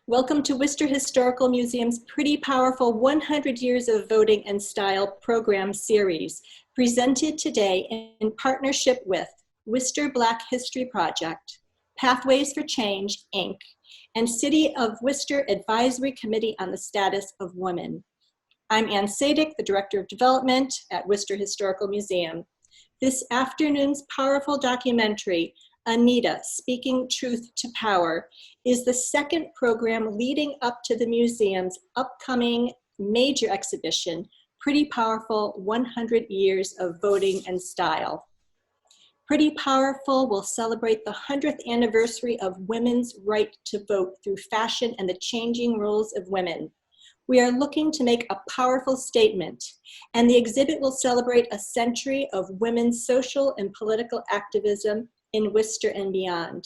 Welcome to Worcester Historical Museum's Pretty Powerful 100 Years of Voting and Style program series, presented today in partnership with Worcester Black History Project, Pathways for Change, Inc., and City of Worcester Advisory Committee on the Status of Women. I'm Ann Sadik, the Director of Development at Worcester Historical Museum. This afternoon's powerful documentary, Anita, Speaking Truth to Power, is the second program leading up to the museum's upcoming major exhibition, Pretty Powerful 100 Years of Voting and Style. Pretty Powerful will celebrate the 100th anniversary of women's right to vote through fashion and the changing roles of women. We are looking to make a powerful statement, and the exhibit will celebrate a century of women's social and political activism in Worcester and beyond.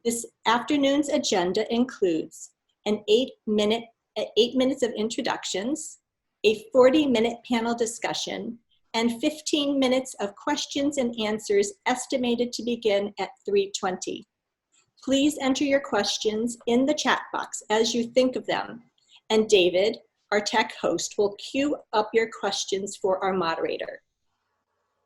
This afternoon's agenda includes an 8 minutes of introductions, a 40-minute panel discussion, and 15 minutes of questions and answers estimated to begin at 3:20. Please enter your questions in the chat box as you think of them, and David, our tech host, will queue up your questions for our moderator.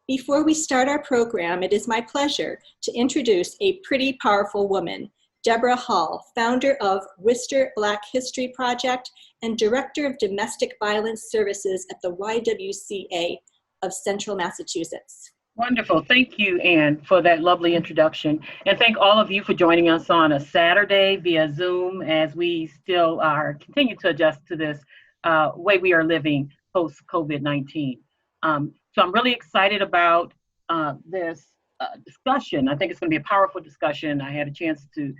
Before we start our program, it is my pleasure to introduce a pretty powerful woman, Deborah Hall, founder of Worcester Black History Project and Director of Domestic Violence Services at the YWCA of Central Massachusetts. Wonderful. Thank you, Ann, for that lovely introduction. And thank all of you for joining us on a Saturday via Zoom as we still continue to adjust to this way we are living post-COVID-19. So I'm really excited about this discussion. I think it's going to be a powerful discussion. I had a chance to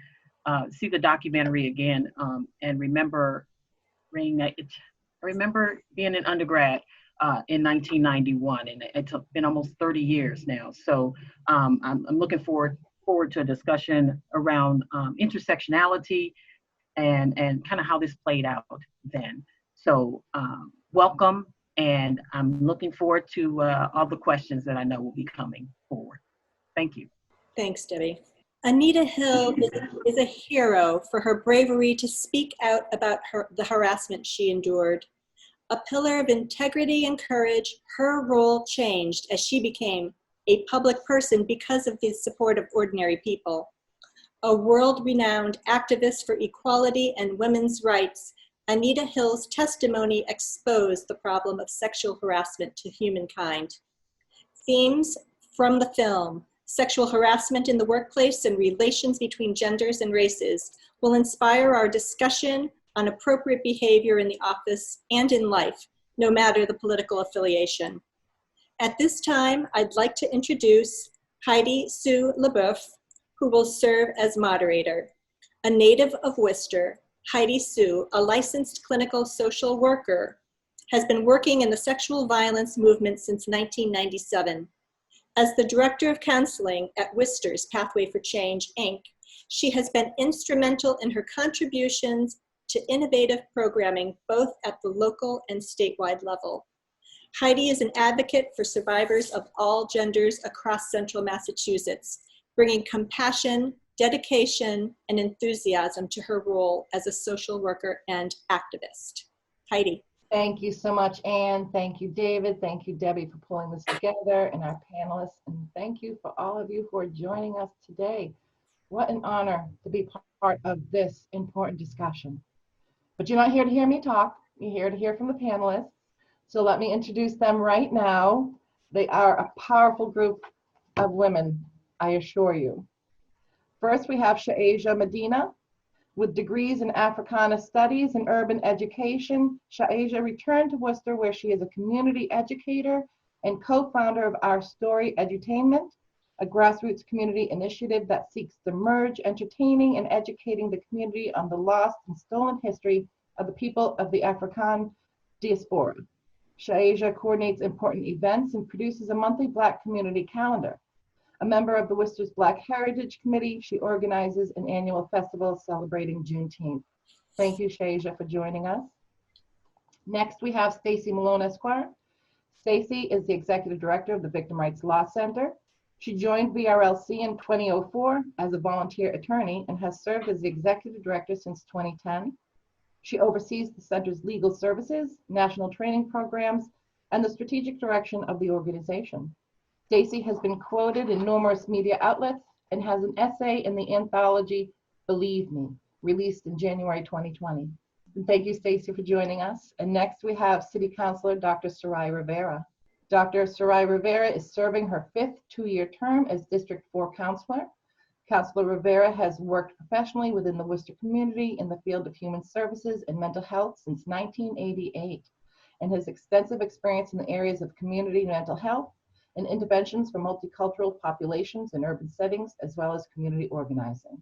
see the documentary again and remember being an undergrad in 1991, and it's been almost 30 years now. So I'm looking forward to a discussion around intersectionality and kind of how this played out then. So welcome. And I'm looking forward to all the questions that I know will be coming forward. Thank you. Thanks, Debbie. Anita Hill is a hero for her bravery to speak out about the harassment she endured. A pillar of integrity and courage, her role changed as she became a public person because of the support of ordinary people. A world-renowned activist for equality and women's rights, Anita Hill's testimony exposed the problem of sexual harassment to humankind. Themes from the film, sexual harassment in the workplace and relations between genders and races, will inspire our discussion on appropriate behavior in the office and in life, no matter the political affiliation. At this time, I'd like to introduce Heidi Sue LeBoeuf, who will serve as moderator. A native of Worcester, Heidi Sue, a licensed clinical social worker, has been working in the sexual violence movement since 1997. As the Director of Counseling at Worcester's Pathway for Change, Inc., she has been instrumental in her contributions to innovative programming both at the local and statewide level. Heidi is an advocate for survivors of all genders across Central Massachusetts, bringing compassion, dedication, and enthusiasm to her role as a social worker and activist. Heidi. Thank you so much, Ann. Thank you, David. Thank you, Debbie, for pulling this together, and our panelists. And thank you for all of you who are joining us today. What an honor to be part of this important discussion. But you're not here to hear me talk. You're here to hear from the panelists. So let me introduce them right now. They are a powerful group of women, I assure you. First, we have Shaesha Medina. With degrees in Africana Studies and Urban Education, Shaesha returned to Worcester, where she is a community educator and co-founder of Our Story Edutainment, a grassroots community initiative that seeks to merge entertaining and educating the community on the lost and stolen history of the people of the African diaspora. Shaesha coordinates important events and produces a monthly Black community calendar. A member of the Worcester's Black Heritage Committee, she organizes an annual festival celebrating Juneteenth. Thank you, Shaesha, for joining us. Next, we have Stacey Malone, Esquire. Stacey is the Executive Director of the Victim Rights Law Center. She joined VRLC in 2004 as a volunteer attorney and has served as the executive director since 2010. She oversees the center's legal services, national training programs, and the strategic direction of the organization. Stacey has been quoted in numerous media outlets and has an essay in the anthology Believe Me, released in January 2020. And thank you, Stacey, for joining us. And next we have City Councilor Dr. Sarai Rivera. Dr. Sarai Rivera is serving her 5th two-year term as District 4 Councilor. Councilor Rivera has worked professionally within the Worcester community in the field of human services and mental health since 1988 and has extensive experience in the areas of community mental health and interventions for multicultural populations in urban settings, as well as community organizing.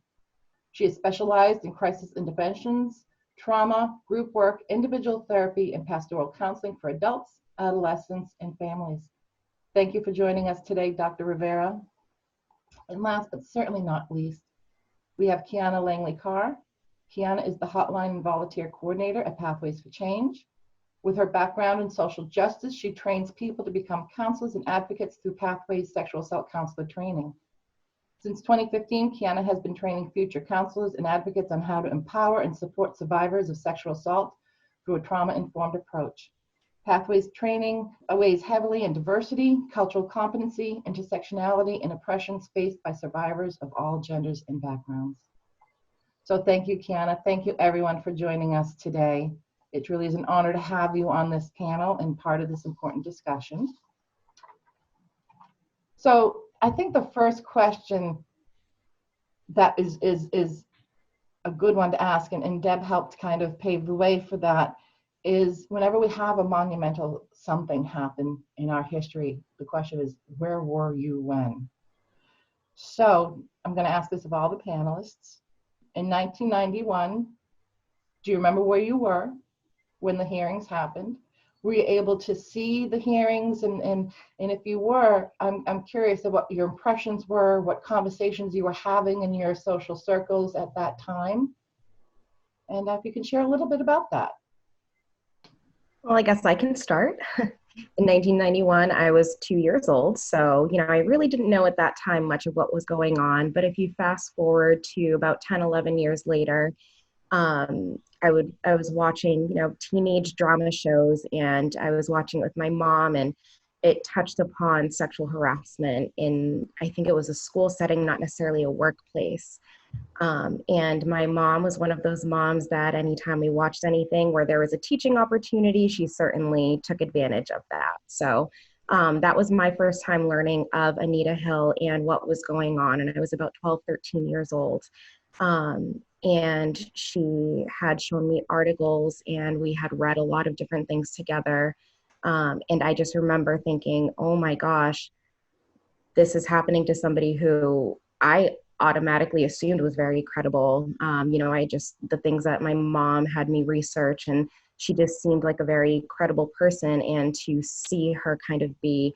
She has specialized in crisis interventions, trauma, group work, individual therapy, and pastoral counseling for adults, adolescents, and families. Thank you for joining us today, Dr. Rivera. And last but certainly not least, we have Kiana Langley-Carr. Kiana is the Hotline and Volunteer Coordinator at Pathways for Change. With her background in social justice, she trains people to become counselors and advocates through Pathways Sexual Assault Counselor Training. Since 2015, Kiana has been training future counselors and advocates on how to empower and support survivors of sexual assault through a trauma-informed approach. Pathways training weighs heavily in diversity, cultural competency, intersectionality, and oppressions faced by survivors of all genders and backgrounds. So thank you, Kiana. Thank you, everyone, for joining us today. It really is an honor to have you on this panel and part of this important discussion. So I think the first question that is a good one to ask, and Deb helped kind of pave the way for that, is whenever we have a monumental something happen in our history, the question is, where were you when? So I'm going to ask this of all the panelists. In 1991, do you remember where you were when the hearings happened? Were you able to see the hearings? And if you were, I'm curious of what your impressions were, what conversations you were having in your social circles at that time. And if you can share a little bit about that. Well, I guess I can start. In 1991, I was 2 years old. So, I really didn't know at that time much of what was going on. But if you fast forward to about 10, 11 years later, I was watching, teenage drama shows, and I was watching it with my mom, and it touched upon sexual harassment in, I think it was a school setting, not necessarily a workplace. And my mom was one of those moms that anytime we watched anything where there was a teaching opportunity, she certainly took advantage of that. So that was my first time learning of Anita Hill and what was going on. And I was about 12, 13 years old. And she had shown me articles, and we had read a lot of different things together. And I just remember thinking, oh my gosh, this is happening to somebody who I automatically assumed was very credible. The things that my mom had me research, and she just seemed like a very credible person. And to see her kind of be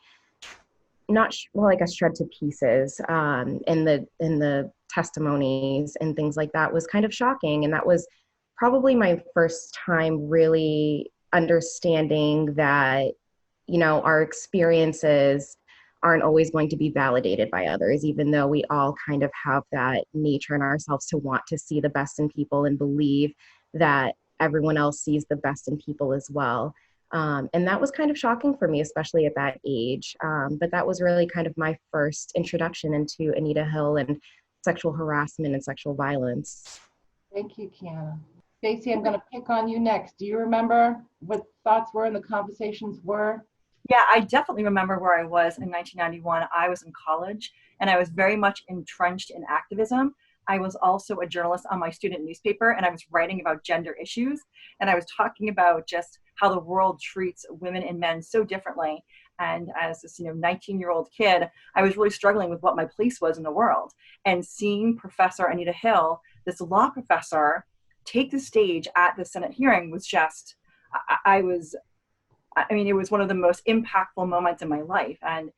like a shred to pieces in the testimonies and things like that was kind of shocking. And that was probably my first time really understanding that, our experiences aren't always going to be validated by others, even though we all kind of have that nature in ourselves to want to see the best in people and believe that everyone else sees the best in people as well. And that was kind of shocking for me, especially at that age. But that was really kind of my first introduction into Anita Hill and sexual harassment and sexual violence. Thank you, Kiana. Stacey, I'm going to pick on you next. Do you remember what thoughts were and the conversations were? Yeah, I definitely remember where I was in 1991. I was in college, and I was very much entrenched in activism. I was also a journalist on my student newspaper, and I was writing about gender issues. And I was talking about just how the world treats women and men so differently. And as this, 19-year-old kid, I was really struggling with what my place was in the world. And seeing Professor Anita Hill, this law professor, take the stage at the Senate hearing was just, it was one of the most impactful moments in my life. And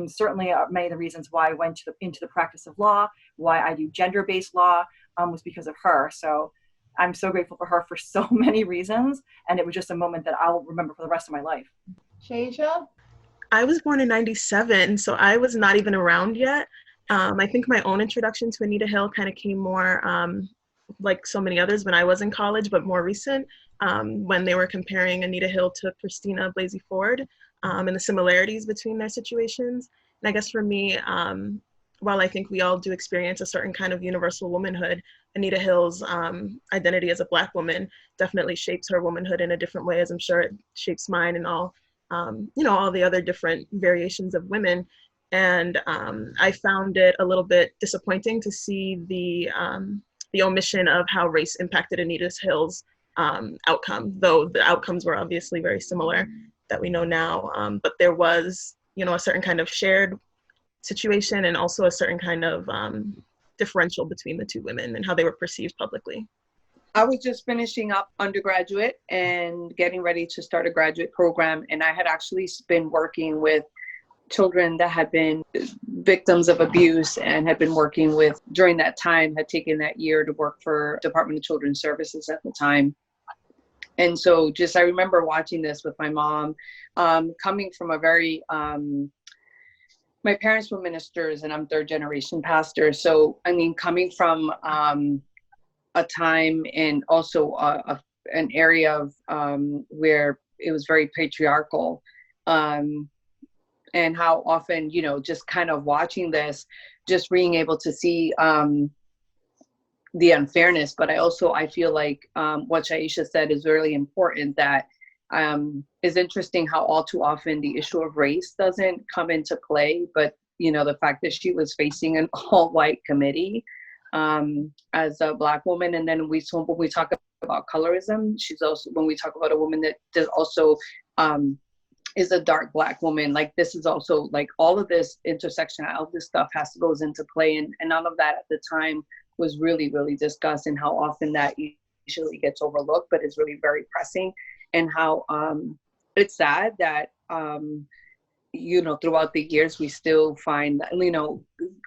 certainly many of the reasons why I went into the practice of law, why I do gender-based law, was because of her. So I'm so grateful for her for so many reasons. And it was just a moment that I'll remember for the rest of my life. Shaesha? I was born in 97, so I was not even around yet. I think my own introduction to Anita Hill kind of came more, like so many others, when I was in college, but more recent, when they were comparing Anita Hill to Christina Blasey Ford, and the similarities between their situations. And I guess for me, while I think we all do experience a certain kind of universal womanhood, Anita Hill's identity as a Black woman definitely shapes her womanhood in a different way, as I'm sure it shapes mine and all, all the other different variations of women. And I found it a little bit disappointing to see the omission of how race impacted Anita Hill's outcome, though the outcomes were obviously very similar that we know now. But there was, a certain kind of shared situation and also a certain kind of differential between the two women and how they were perceived publicly. I was just finishing up undergraduate and getting ready to start a graduate program. And I had actually been working with children that had been victims of abuse and had been working with, during that time, had taken that year to work for Department of Children's Services at the time. And so I remember watching this with my mom, coming from a very, my parents were ministers and I'm third generation pastor. So, coming from a time and also an area of where it was very patriarchal, and how often, just kind of watching this, just being able to see the unfairness. But I feel like what Shaesha said is really important, that is interesting how all too often the issue of race doesn't come into play, but the fact that she was facing an all-white committee as a Black woman. And then when we talk about colorism, she's also, when we talk about a woman that does also is a dark Black woman, like this is also like all of this intersection, all of this stuff goes into play. And none of that at the time was really, really discussed, and how often that usually gets overlooked, but it's really very pressing. And how it's sad that, throughout the years, we still find that,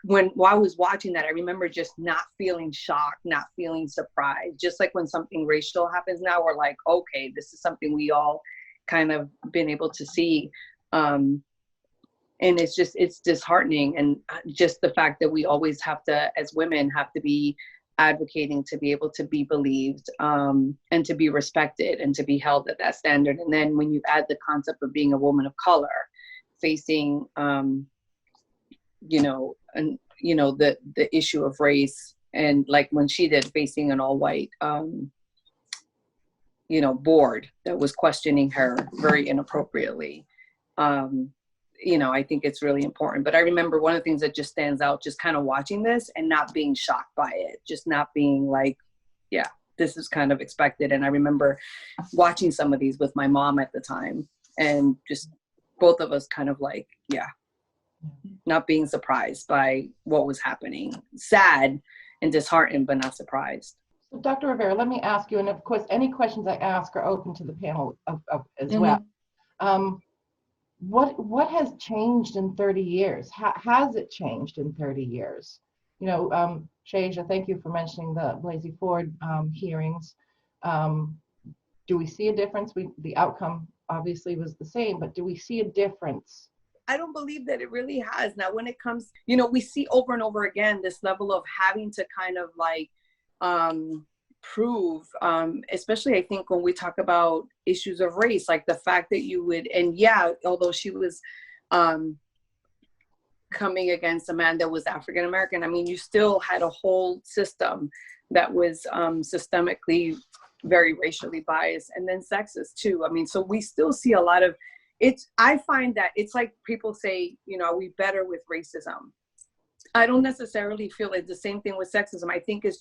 while I was watching that, I remember just not feeling shocked, not feeling surprised. Just like when something racial happens now, we're like, okay, this is something we all kind of been able to see. And it's disheartening. And just the fact that we always have to, as women, have to be advocating to be able to be believed, and to be respected and to be held at that standard. And then when you add the concept of being a woman of color, facing, the issue of race, and like when she did, facing an all-white, board that was questioning her very inappropriately. I think it's really important. But I remember one of the things that just stands out, just kind of watching this and not being shocked by it, just not being like, yeah, this is kind of expected. And I remember watching some of these with my mom at the time, and just both of us kind of like, yeah, not being surprised by what was happening. Sad and disheartened, but not surprised. So Dr. Rivera, let me ask you, and of course, any questions I ask are open to the panel as well. What has changed in 30 years? Has it changed in 30 years? Shaesha, thank you for mentioning the Blasey Ford hearings. Do we see a difference? The outcome obviously was the same, but do we see a difference? I don't believe that it really has. Now, when it comes, we see over and over again this level of having to kind of like prove, especially I think when we talk about issues of race, like the fact that you would, and yeah, although she was coming against a man that was African American, you still had a whole system that was systemically very racially biased, and then sexist too. So we still see a lot of, I find that it's like people say, are we better with racism? I don't necessarily feel it's the same thing with sexism. I think it's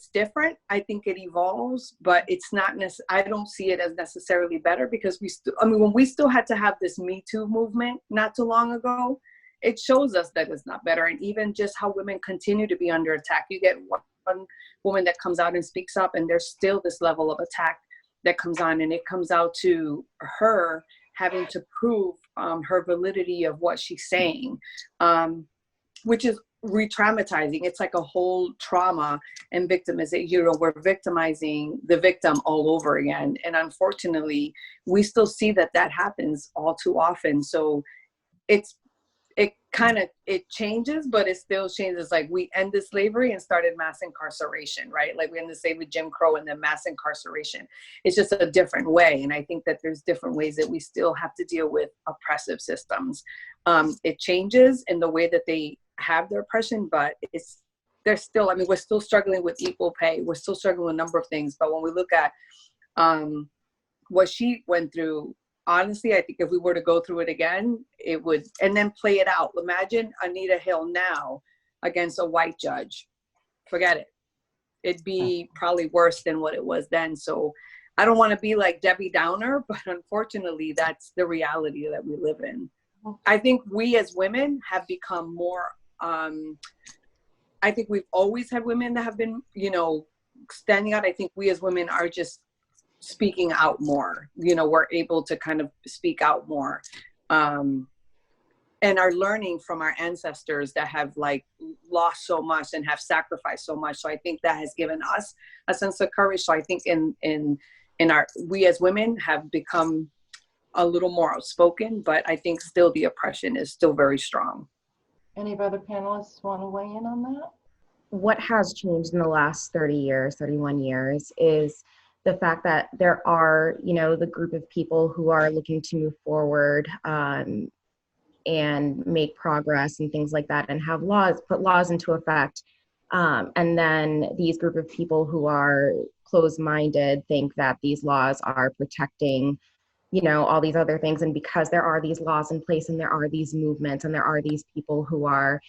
different. I think it evolves, but it's not I don't see it as necessarily better, because when we still had to have this Me Too movement not too long ago, it shows us that it's not better. And even just how women continue to be under attack. You get one woman that comes out and speaks up, and there's still this level of attack that comes on, and it comes out to her having to prove her validity of what she's saying, which is re-traumatizing. It's like a whole trauma and victimization. You know, we're victimizing the victim all over again. And unfortunately, we still see that happens all too often. So it changes, but it still changes. Like, we ended slavery and started mass incarceration, right? Like, we ended slavery, Jim Crow, and then mass incarceration. It's just a different way. And I think that there's different ways that we still have to deal with oppressive systems. It changes in the way that they have their oppression, but we're still struggling with equal pay. We're still struggling with a number of things. But when we look at what she went through, honestly, I think if we were to go through it again, it would, and then play it out. Imagine Anita Hill now against a white judge. Forget it. It'd be probably worse than what it was then. So I don't want to be like Debbie Downer, but unfortunately, that's the reality that we live in. I think we as women have become more, I think we've always had women that have been, you know, standing out. I think we as women are just speaking out more. You know, we're able to kind of speak out more, and are learning from our ancestors that have like lost so much and have sacrificed so much. So I think that has given us a sense of courage. So I think we as women have become a little more outspoken, but I think still the oppression is still very strong. Any of other panelists want to weigh in on that? What has changed in the last 30 years, 31 years is the fact that there are, you know, the group of people who are looking to move forward and make progress and things like that, and have put laws into effect. And then these group of people who are closed-minded think that these laws are protecting, you know, all these other things. And because there are these laws in place and there are these movements and there are these people who are,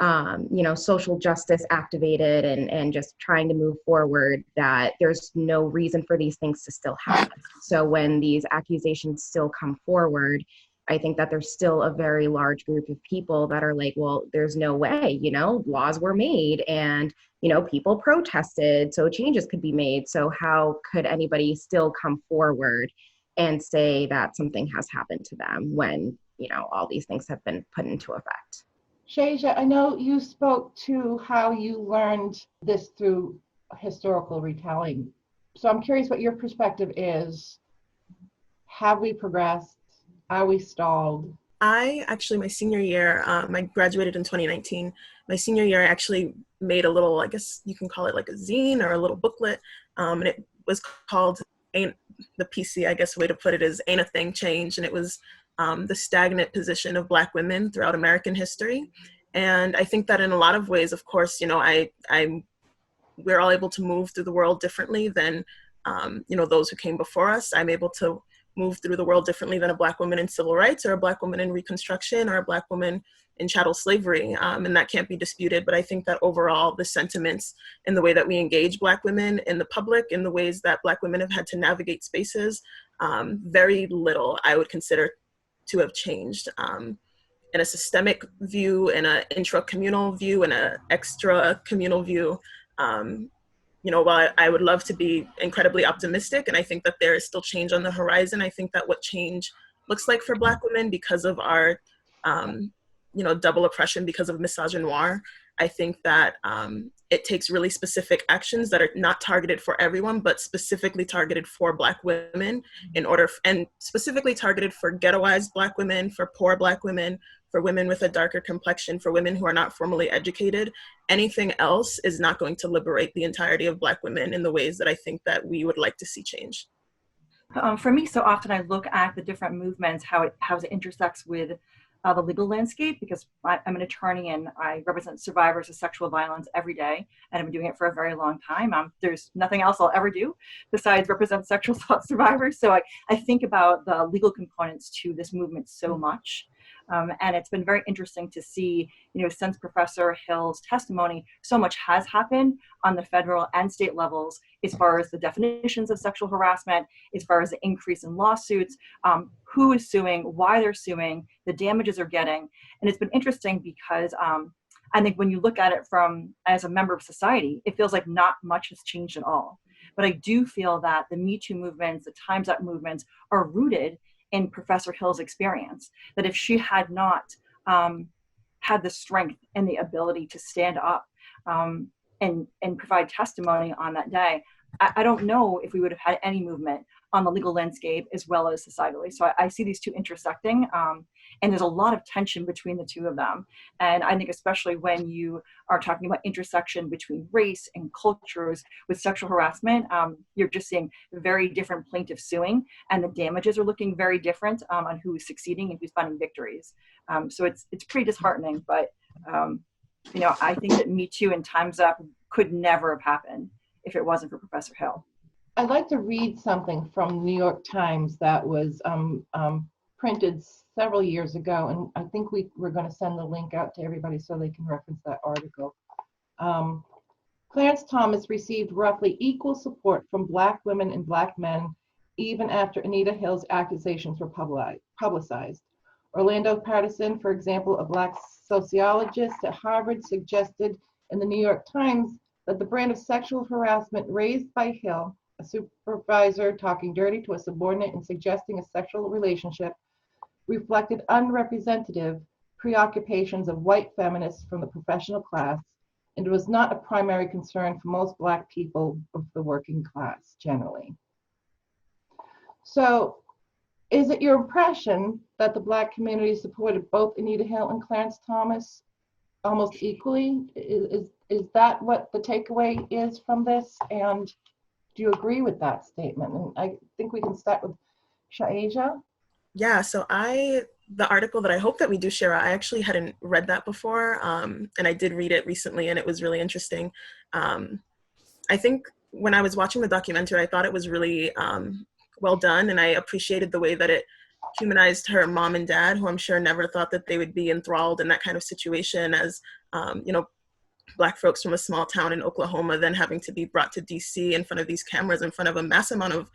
you know, social justice activated and just trying to move forward, that there's no reason for these things to still happen. So when these accusations still come forward, I think that there's still a very large group of people that are like, well, there's no way, you know, laws were made and, you know, people protested, so changes could be made. So how could anybody still come forward and say that something has happened to them when, you know, all these things have been put into effect? Shaesha, I know you spoke to how you learned this through historical retelling. So I'm curious what your perspective is. Have we progressed? Are we stalled? I actually, my senior year, I graduated in 2019. My senior year, I actually made a little, I guess you can call it like a zine or a little booklet. And it was called the PC, I guess the way to put it is Ain't a Thing Changed. And it was the stagnant position of Black women throughout American history. And I think that in a lot of ways, of course, you know, we're all able to move through the world differently than, you know, those who came before us. I'm able to move through the world differently than a Black woman in civil rights or a Black woman in Reconstruction or a Black woman in chattel slavery. And that can't be disputed. But I think that overall the sentiments in the way that we engage Black women in the public, in the ways that Black women have had to navigate spaces, very little I would consider to have changed. In a systemic view, in an intra-communal view, in an extra-communal view, you know, while I would love to be incredibly optimistic, and I think that there is still change on the horizon, I think that what change looks like for Black women because of our, you know, double oppression, because of misogynoir, I think that it takes really specific actions that are not targeted for everyone, but specifically targeted for Black women and specifically targeted for ghettoized Black women, for poor Black women, for women with a darker complexion, for women who are not formally educated. Anything else is not going to liberate the entirety of Black women in the ways that I think that we would like to see change. For me, so often I look at the different movements, how it intersects with the legal landscape, because I'm an attorney and I represent survivors of sexual violence every day, and I've been doing it for a very long time. There's nothing else I'll ever do besides represent sexual assault survivors. So I think about the legal components to this movement so much. And it's been very interesting to see, you know, since Professor Hill's testimony, so much has happened on the federal and state levels as far as the definitions of sexual harassment, as far as the increase in lawsuits, who is suing, why they're suing, the damages they're getting. And it's been interesting because I think when you look at it from as a member of society, it feels like not much has changed at all. But I do feel that the Me Too movements, the Time's Up movements are rooted in Professor Hill's experience, that if she had not had the strength and the ability to stand up and provide testimony on that day, I don't know if we would have had any movement on the legal landscape as well as societally. So I see these two intersecting, and there's a lot of tension between the two of them. And I think especially when you are talking about intersection between race and cultures with sexual harassment, you're just seeing very different plaintiffs suing, and the damages are looking very different on who is succeeding and who's finding victories. So it's pretty disheartening, but I think that Me Too and Time's Up could never have happened if it wasn't for Professor Hill. I'd like to read something from the New York Times that was printed several years ago, and I think we're going to send the link out to everybody so they can reference that article. Clarence Thomas received roughly equal support from Black women and Black men even after Anita Hill's accusations were publicized. Orlando Patterson, for example, a Black sociologist at Harvard, suggested in the New York Times that the brand of sexual harassment raised by Hill, a supervisor talking dirty to a subordinate and suggesting a sexual relationship, reflected unrepresentative preoccupations of white feminists from the professional class, and it was not a primary concern for most Black people of the working class generally. So, is it your impression that the Black community supported both Anita Hill and Clarence Thomas almost equally? Is that what the takeaway is from this? And do you agree with that statement? And I think we can start with Shaesha. Yeah, so the article that I hope that we do share, I actually hadn't read that before, and I did read it recently, and it was really interesting. I think when I was watching the documentary, I thought it was really well done, and I appreciated the way that it humanized her mom and dad, who I'm sure never thought that they would be enthralled in that kind of situation as, Black folks from a small town in Oklahoma then having to be brought to DC in front of these cameras, in front of a mass amount of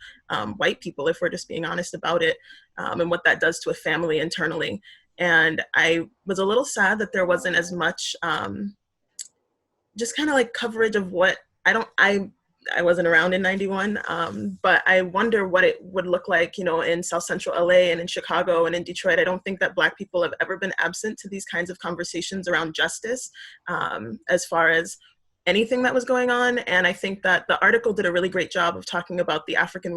white people, if we're just being honest about it, and what that does to a family internally. And I was a little sad that there wasn't as much just kind of like coverage of what, I wasn't around in 91, but I wonder what it would look like, in South Central LA and in Chicago and in Detroit. I don't think that Black people have ever been absent to these kinds of conversations around justice, as far as anything that was going on. And I think that the article did a really great job of talking about the African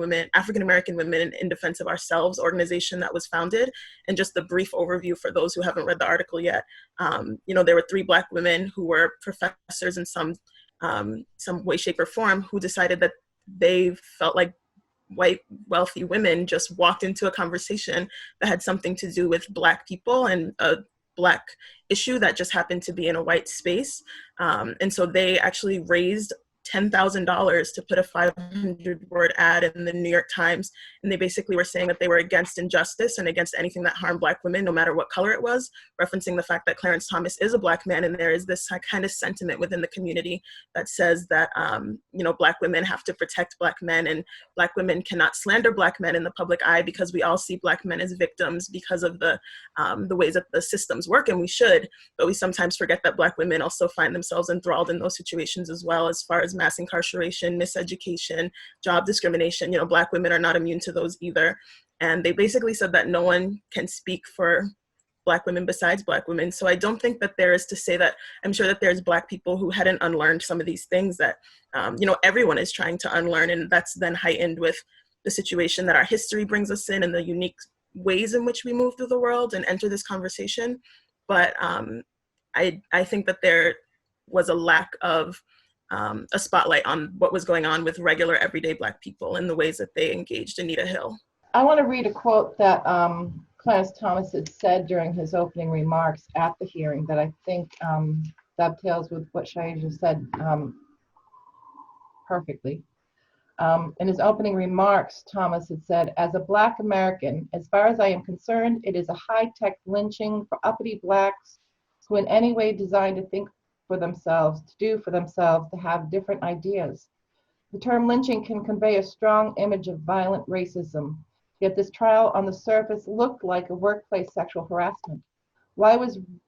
American Women in Defense of Ourselves organization that was founded. And just the brief overview for those who haven't read the article yet. There were 3 Black women who were professors in some way, shape, or form, who decided that they felt like white, wealthy women just walked into a conversation that had something to do with Black people and a Black issue that just happened to be in a white space. And so they actually raised $10,000 to put a 500-word ad in the New York Times. And they basically were saying that they were against injustice and against anything that harmed Black women, no matter what color it was, referencing the fact that Clarence Thomas is a Black man. And there is this kind of sentiment within the community that says that, Black women have to protect Black men, and Black women cannot slander Black men in the public eye because we all see Black men as victims because of the ways that the systems work, and we should, but we sometimes forget that Black women also find themselves enthralled in those situations as well, as far as mass incarceration, miseducation, job discrimination. Black women are not immune to those either. And they basically said that no one can speak for Black women besides Black women. So I don't think that there is to say that I'm sure that there's Black people who hadn't unlearned some of these things that, everyone is trying to unlearn. And that's then heightened with the situation that our history brings us in and the unique ways in which we move through the world and enter this conversation. But I think that there was a lack of a spotlight on what was going on with regular everyday Black people and the ways that they engaged Anita Hill. I want to read a quote that Clarence Thomas had said during his opening remarks at the hearing that I think dovetails with what Shaesha said perfectly. In his opening remarks, Thomas had said, "As a Black American, as far as I am concerned, it is a high-tech lynching for uppity Blacks who in any way designed to think for themselves, to do for themselves, to have different ideas. The term lynching can convey a strong image of violent racism, yet this trial on the surface looked like a workplace sexual harassment.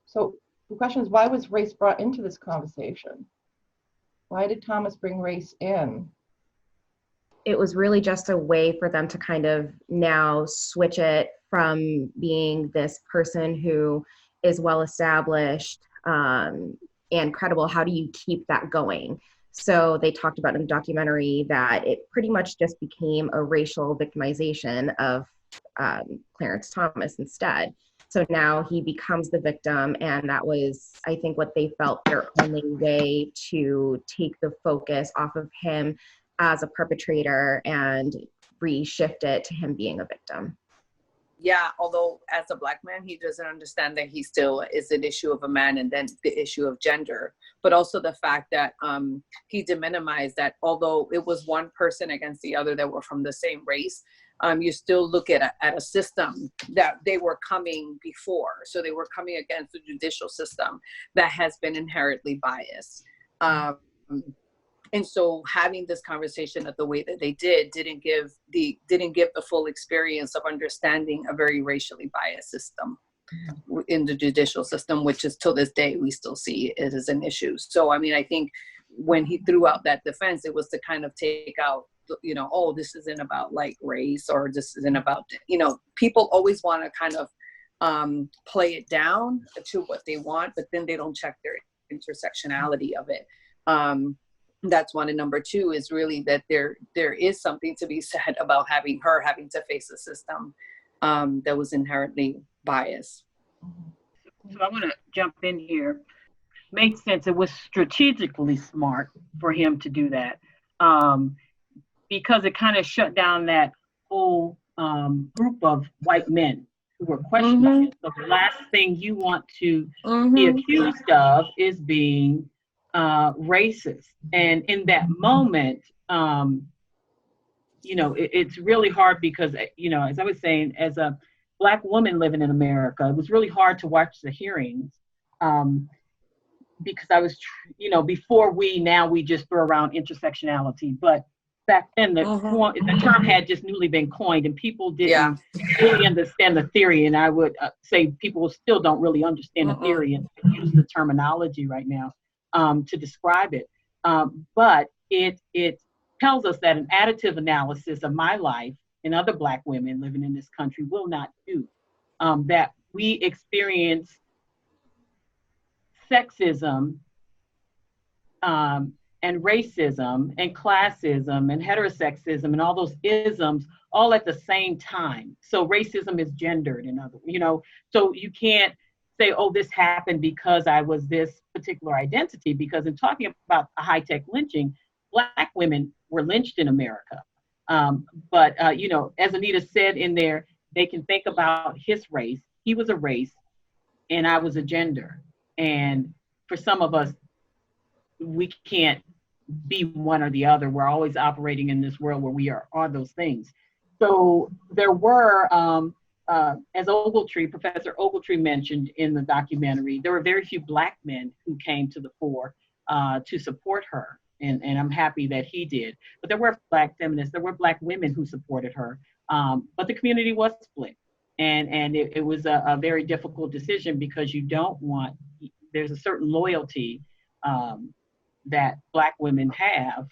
So the question is, why was race brought into this conversation? Why did Thomas bring race in? It was really just a way for them to kind of now switch it from being this person who is well established and credible, how do you keep that going? So they talked about in the documentary that it pretty much just became a racial victimization of Clarence Thomas instead. So now he becomes the victim, and that was, I think, what they felt their only way to take the focus off of him as a perpetrator and reshift it to him being a victim. Yeah, although as a Black man, he doesn't understand that he still is an issue of a man, and then the issue of gender, but also the fact that he deminimized that although it was one person against the other that were from the same race, you still look at a system that they were coming before. So they were coming against the judicial system that has been inherently biased. And so having this conversation at the way that they didn't give the full experience of understanding a very racially biased system in the judicial system, which is till this day we still see it as an issue. So I mean, I think when he threw out that defense, it was to kind of take out, you know, oh, this isn't about like race, or this isn't about, you know, people always want to kind of play it down to what they want, but then they don't check their intersectionality of it. That's one. And number two is really that there is something to be said about having to face a system that was inherently biased. So I want to jump in here. Made sense. It was strategically smart for him to do that because it kind of shut down that whole group of white men who were questioning it. So the last thing you want to be accused of is being racist. And in that moment, you know, it's really hard because, you know, as I was saying, as a Black woman living in America, it was really hard to watch the hearings because I was, you know, before we just throw around intersectionality, but back then the term had just newly been coined and people didn't really understand the theory. And I would say people still don't really understand the theory and use the terminology right now to describe it. But it tells us that an additive analysis of my life and other Black women living in this country will not do. That we experience sexism and racism and classism and heterosexism and all those isms all at the same time. So racism is gendered, in other, you know, so you can't say, oh, this happened because I was this particular identity, because in talking about a high-tech lynching, Black women were lynched in America. But you know, as Anita said in there, they can think about his race. He was a race and I was a gender. And for some of us, we can't be one or the other. We're always operating in this world where we are those things. So there were, as Professor Ogletree mentioned in the documentary, there were very few Black men who came to the fore to support her. And I'm happy that he did. But there were Black feminists, there were Black women who supported her. But the community was split. And it was a very difficult decision because you don't want, there's a certain loyalty that Black women have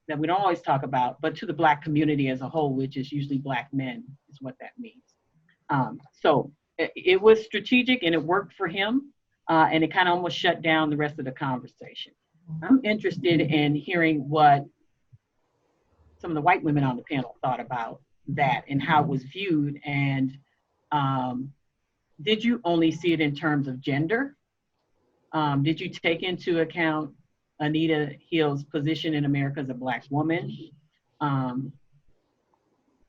that we don't always talk about, but to the Black community as a whole, which is usually Black men, is what that means. So it was strategic and it worked for him, and it kind of almost shut down the rest of the conversation. I'm interested in hearing what some of the white women on the panel thought about that and how it was viewed. And did you only see it in terms of gender? Did you take into account Anita Hill's position in America as a Black woman?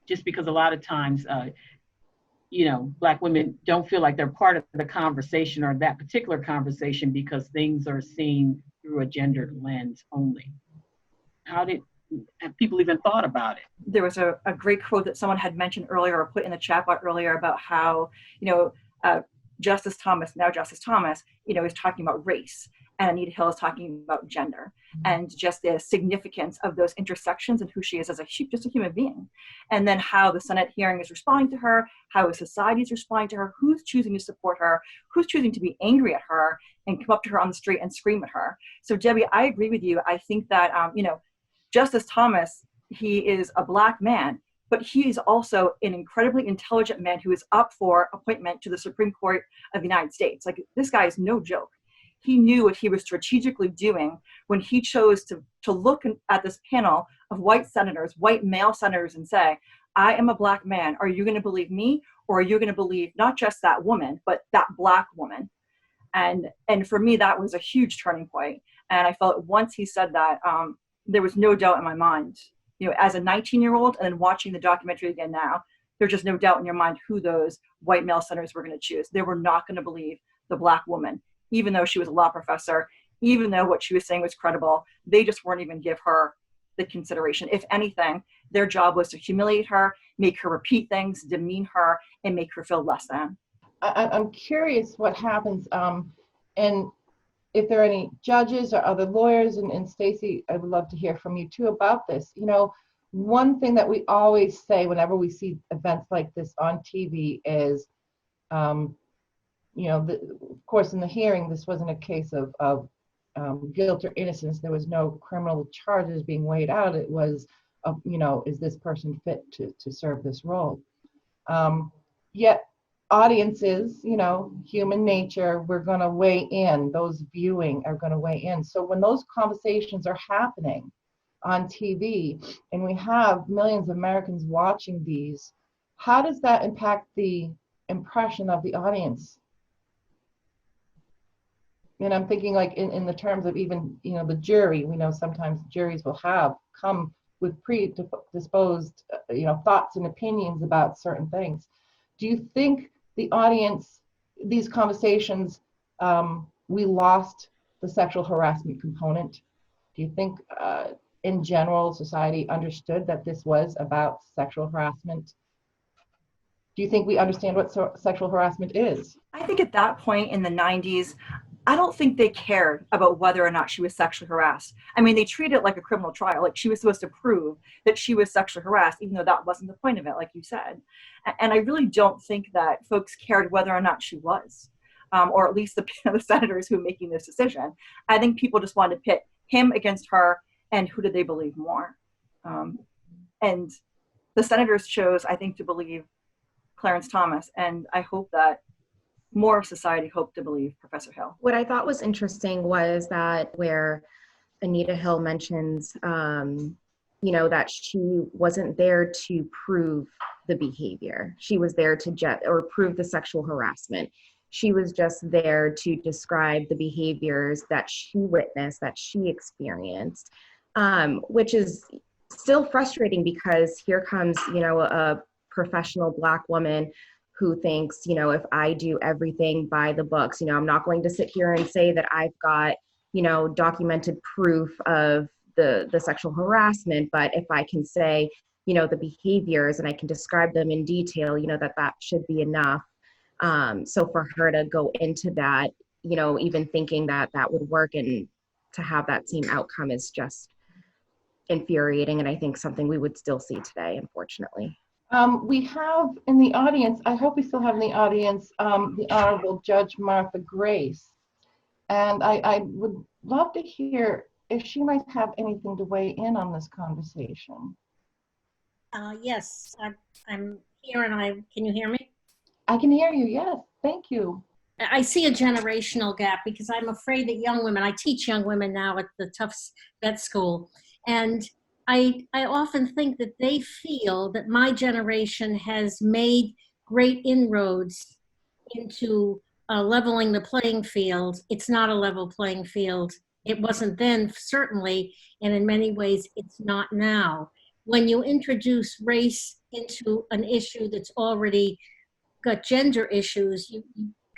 Just because a lot of times, you know, Black women don't feel like they're part of the conversation or that particular conversation because things are seen through a gendered lens only. How did people even thought about it? There was a great quote that someone had mentioned earlier or put in the chat bar earlier about how, you know, Justice Thomas, you know, is talking about race, and Anita Hill is talking about gender, and just the significance of those intersections and who she is as just a human being. And then how the Senate hearing is responding to her, how society is responding to her, who's choosing to support her, who's choosing to be angry at her and come up to her on the street and scream at her. So Debbie, I agree with you. I think that, you know, Justice Thomas, he is a Black man, but he is also an incredibly intelligent man who is up for appointment to the Supreme Court of the United States. Like, this guy is no joke. He knew what he was strategically doing when he chose to look at this panel of white senators, white male senators, and say, I am a Black man. Are you going to believe me? Or are you going to believe not just that woman, but that Black woman? And for me, that was a huge turning point. And I felt once he said that, there was no doubt in my mind, you know, as a 19-year-old, and then watching the documentary again now, there's just no doubt in your mind who those white male senators were going to choose. They were not going to believe the Black woman, even though she was a law professor, even though what she was saying was credible. They just weren't even give her the consideration. If anything, their job was to humiliate her, make her repeat things, demean her, and make her feel less than. I'm curious what happens, and if there are any judges or other lawyers, and Stacey, I would love to hear from you too about this. You know, one thing that we always say whenever we see events like this on TV is, you know, of course, in the hearing, this wasn't a case of guilt or innocence. There was no criminal charges being weighed out. It was, you know, is this person fit to serve this role? Yet audiences, you know, human nature, we're going to weigh in. Those viewing are going to weigh in. So when those conversations are happening on TV and we have millions of Americans watching these, how does that impact the impression of the audience? And I'm thinking like in the terms of even, you know, the jury. We know sometimes juries will come with predisposed, you know, thoughts and opinions about certain things. Do you think the audience, these conversations, we lost the sexual harassment component? Do you think in general society understood that this was about sexual harassment? Do you think we understand what sexual harassment is? I think at that point in the 90s, I don't think they cared about whether or not she was sexually harassed. I mean, they treated it like a criminal trial, like she was supposed to prove that she was sexually harassed, even though that wasn't the point of it, like you said. And I really don't think that folks cared whether or not she was, or at least the senators who were making this decision. I think people just wanted to pit him against her, and who did they believe more? And the senators chose, I think, to believe Clarence Thomas, and I hope that more of society hoped to believe Professor Hill. What I thought was interesting was that where Anita Hill mentions, you know, that she wasn't there to prove the behavior. She was there to or prove the sexual harassment. She was just there to describe the behaviors that she witnessed, that she experienced, which is still frustrating because here comes, you know, a professional Black woman who thinks, you know, if I do everything by the books, you know, I'm not going to sit here and say that I've got, you know, documented proof of the sexual harassment, but if I can say, you know, the behaviors and I can describe them in detail, you know, that should be enough. So for her to go into that, you know, even thinking that would work and to have that same outcome is just infuriating. And I think something we would still see today, unfortunately. We have in the audience, I hope we still have in the audience, the Honorable Judge Martha Grace. And I would love to hear if she might have anything to weigh in on this conversation. Yes, I'm here and can you hear me? I can hear you, yes, thank you. I see a generational gap because I'm afraid that young women, I teach young women now at the Tufts Vet School, and I often think that they feel that my generation has made great inroads into leveling the playing field. It's not a level playing field. It wasn't then, certainly, and in many ways, it's not now. When you introduce race into an issue that's already got gender issues, you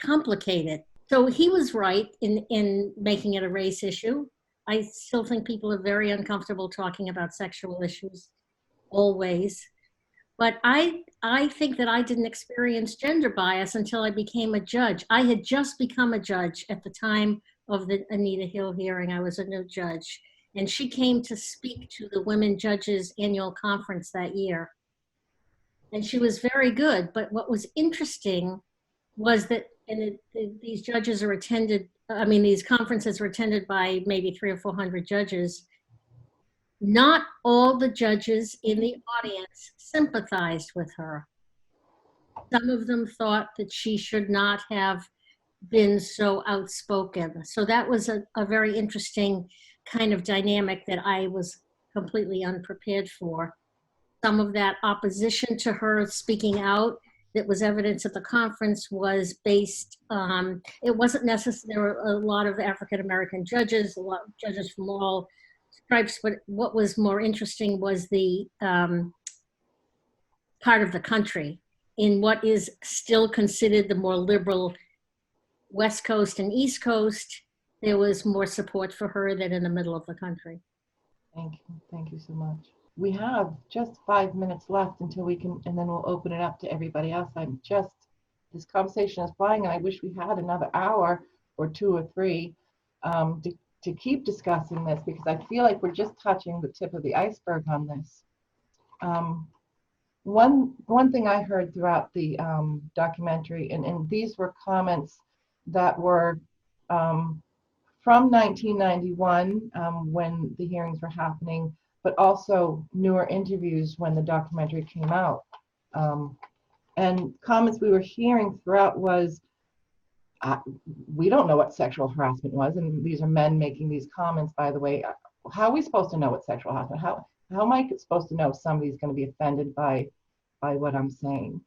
complicate it. So he was right in making it a race issue. I still think people are very uncomfortable talking about sexual issues, always. But I think that I didn't experience gender bias until I became a judge. I had just become a judge at the time of the Anita Hill hearing. I was a new judge. And she came to speak to the Women Judges Annual Conference that year. And she was very good. But what was interesting was that these judges are attended, I mean, these conferences were attended by maybe 300 or 400 judges. Not all the judges in the audience sympathized with her. Some of them thought that she should not have been so outspoken. So that was a very interesting kind of dynamic that I was completely unprepared for. Some of that opposition to her speaking out that was evidence at the conference was based, it wasn't necessary, there were a lot of African-American judges, a lot of judges from all stripes, but what was more interesting was the part of the country in what is still considered the more liberal West Coast and East Coast. There was more support for her than in the middle of the country. Thank you. Thank you so much. We have just 5 minutes left until we can, and then we'll open it up to everybody else. This conversation is flying, and I wish we had another hour or 2 or 3 to keep discussing this, because I feel like we're just touching the tip of the iceberg on this. One thing I heard throughout the documentary, and these were comments that were from 1991 when the hearings were happening, but also newer interviews when the documentary came out. And comments we were hearing throughout was, we don't know what sexual harassment was, and these are men making these comments, by the way. How are we supposed to know what sexual harassment? How am I supposed to know if somebody's going to be offended by what I'm saying?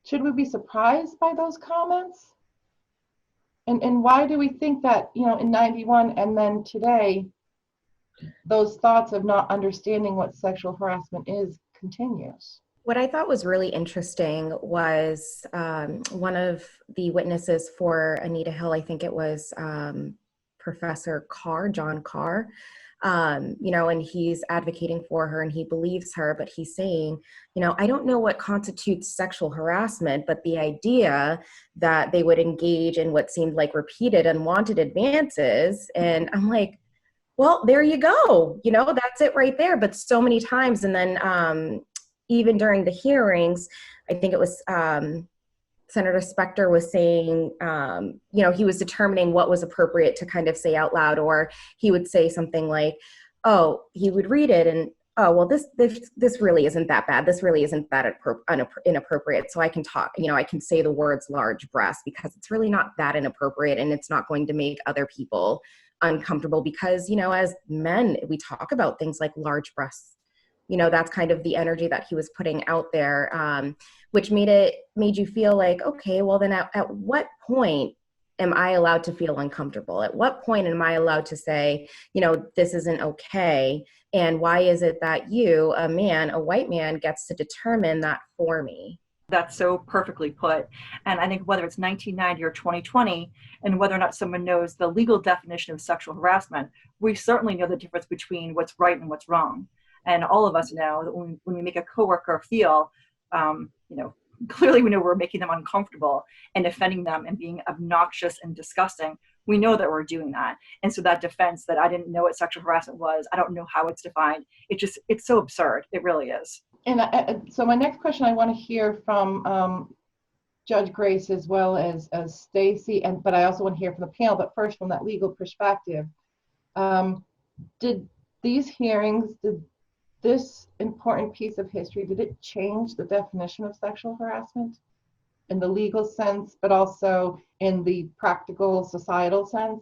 Should we be surprised by those comments? And why do we think that, in 91 and then today, those thoughts of not understanding what sexual harassment is continues? What I thought was really interesting was one of the witnesses for Anita Hill, I think it was Professor Carr, John Carr, and he's advocating for her and he believes her, but he's saying, I don't know what constitutes sexual harassment, but the idea that they would engage in what seemed like repeated unwanted advances. And I'm like, well, there you go. That's it right there. But so many times, and then even during the hearings, I think it was Senator Specter was saying, he was determining what was appropriate to kind of say out loud, or he would say something like, he would read it and, well, this really isn't that bad. This really isn't that inappropriate. So I can talk, I can say the words large breast because it's really not that inappropriate and it's not going to make other people uncomfortable because, as men, we talk about things like large breasts. That's kind of the energy that he was putting out there, which made you feel like, okay, well then at what point am I allowed to feel uncomfortable? At what point am I allowed to say, this isn't okay? And why is it that you, a man, a white man, gets to determine that for me? That's so perfectly put. And I think whether it's 1990 or 2020, and whether or not someone knows the legal definition of sexual harassment, we certainly know the difference between what's right and what's wrong. And all of us know that when we make a coworker feel, clearly we know we're making them uncomfortable and offending them and being obnoxious and disgusting. We know that we're doing that. And so that defense that I didn't know what sexual harassment was, I don't know how it's defined. It's so absurd. It really is. And so my next question, I want to hear from Judge Grace as well as Stacey, but I also want to hear from the panel, but first from that legal perspective. Did these hearings, this important piece of history, did it change the definition of sexual harassment in the legal sense, but also in the practical societal sense?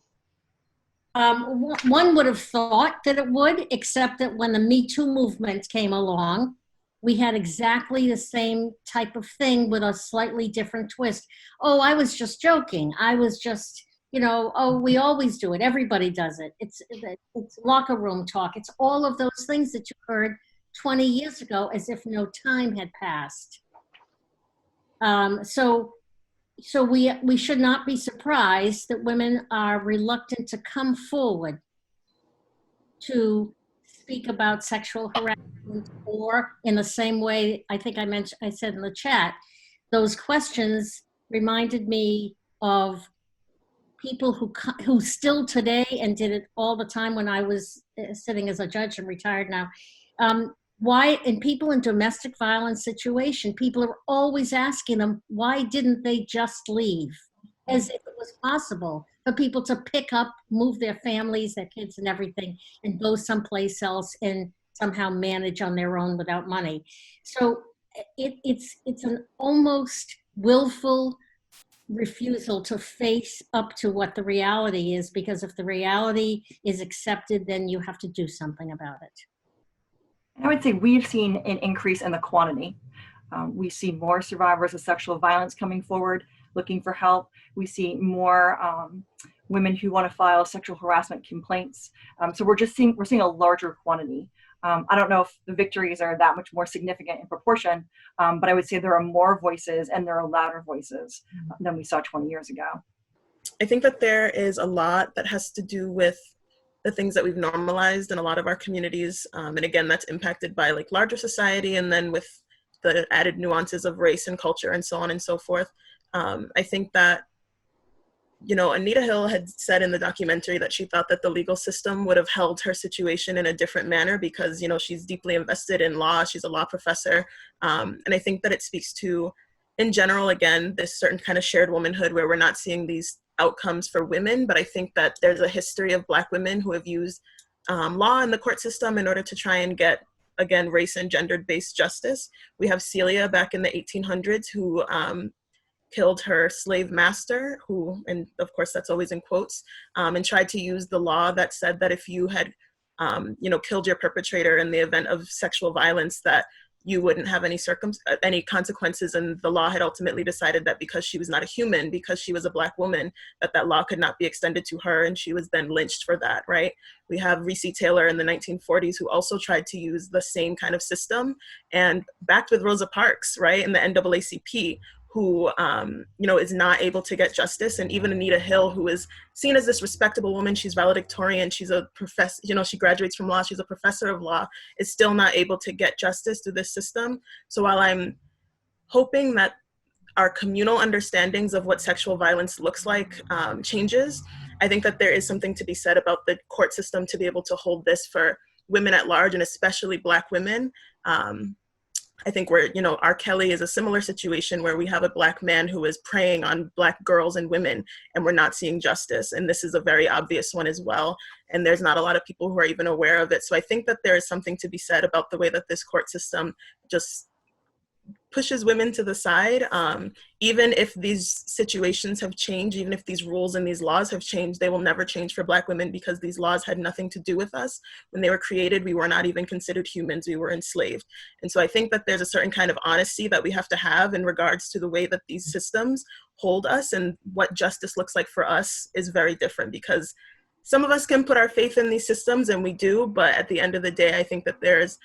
One would have thought that it would, except that when the Me Too movement came along, we had exactly the same type of thing with a slightly different twist. Oh, I was just joking. I was just, we always do it. Everybody does it. It's locker room talk. It's all of those things that you heard 20 years ago as if no time had passed. So we should not be surprised that women are reluctant to come forward to speak about sexual harassment, or in the same way, I think I said in the chat, those questions reminded me of people who still today, and did it all the time when I was sitting as a judge, and retired now, people in domestic violence situation, people are always asking them, why didn't they just leave? as if it was possible for people to pick up, move their families, their kids and everything, and go someplace else and somehow manage on their own without money. So it's an almost willful refusal to face up to what the reality is, because if the reality is accepted, then you have to do something about it. I would say we've seen an increase in the quantity. We see more survivors of sexual violence coming forward, looking for help. We see more women who want to file sexual harassment complaints. So we're seeing a larger quantity. I don't know if the victories are that much more significant in proportion, but I would say there are more voices and there are louder voices than we saw 20 years ago. I think that there is a lot that has to do with the things that we've normalized in a lot of our communities. And again, that's impacted by like larger society, and then with the added nuances of race and culture and so on and so forth. I think that, you know, Anita Hill had said in the documentary that she thought that the legal system would have held her situation in a different manner because, you know, she's deeply invested in law. She's a law professor. And I think that it speaks to, in general, again, this certain kind of shared womanhood where we're not seeing these outcomes for women. But I think that there's a history of Black women who have used law and the court system in order to try and get, again, race and gender-based justice. We have Celia back in the 1800s who killed her slave master, who, and of course that's always in quotes, and tried to use the law that said that if you had, you know, killed your perpetrator in the event of sexual violence, that you wouldn't have any consequences. And the law had ultimately decided that because she was not a human, because she was a Black woman, that law could not be extended to her, and she was then lynched for that, right? We have Reese Taylor in the 1940s who also tried to use the same kind of system, and backed with Rosa Parks, right, in the NAACP, who, you know, is not able to get justice. And even Anita Hill, who is seen as this respectable woman, she's valedictorian, she's a professor, you know, she graduates from law, she's a professor of law, is still not able to get justice through this system. So while I'm hoping that our communal understandings of what sexual violence looks like changes, I think that there is something to be said about the court system to be able to hold this for women at large, and especially Black women. I think we're, you know, R. Kelly is a similar situation where we have a Black man who is preying on Black girls and women, and we're not seeing justice. And this is a very obvious one as well. And there's not a lot of people who are even aware of it. So I think that there is something to be said about the way that this court system just pushes women to the side. Even if these situations have changed, even if these rules and these laws have changed, they will never change for Black women because these laws had nothing to do with us. When they were created, we were not even considered humans, we were enslaved. And so I think that there's a certain kind of honesty that we have to have in regards to the way that these systems hold us, and what justice looks like for us is very different, because some of us can put our faith in these systems, and we do, but at the end of the day, I think that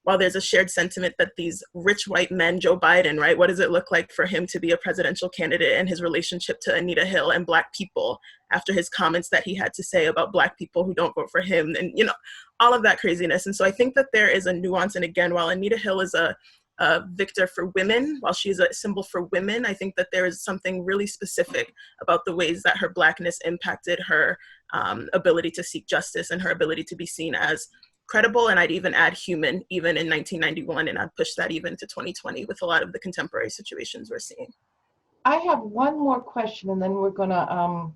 while there's a shared sentiment that these rich white men, Joe Biden, right, what does it look like for him to be a presidential candidate, and his relationship to Anita Hill and Black people after his comments that he had to say about Black people who don't vote for him, and, you know, all of that craziness. And so I think that there is a nuance. And again, while Anita Hill is a victor for women, while she's a symbol for women, I think that there is something really specific about the ways that her Blackness impacted her ability to seek justice and her ability to be seen as credible, and I'd even add human, even in 1991, and I'd push that even to 2020 with a lot of the contemporary situations we're seeing. I have one more question, and then we're gonna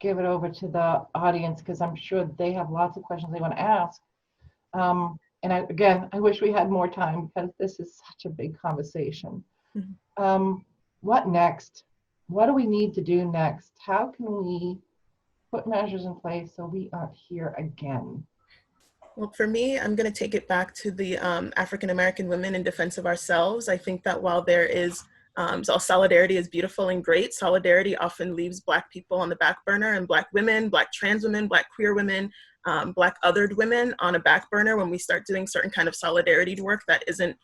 give it over to the audience, because I'm sure they have lots of questions they want to ask. And I wish we had more time, because this is such a big conversation. Mm-hmm. What next? What do we need to do next? How can we put measures in place so we aren't here again? Well, for me, I'm going to take it back to the African-American women in defense of ourselves. I think that while there is, so solidarity is beautiful and great, solidarity often leaves Black people on the back burner, and Black women, Black trans women, Black queer women, Black othered women on a back burner when we start doing certain kind of solidarity work that isn't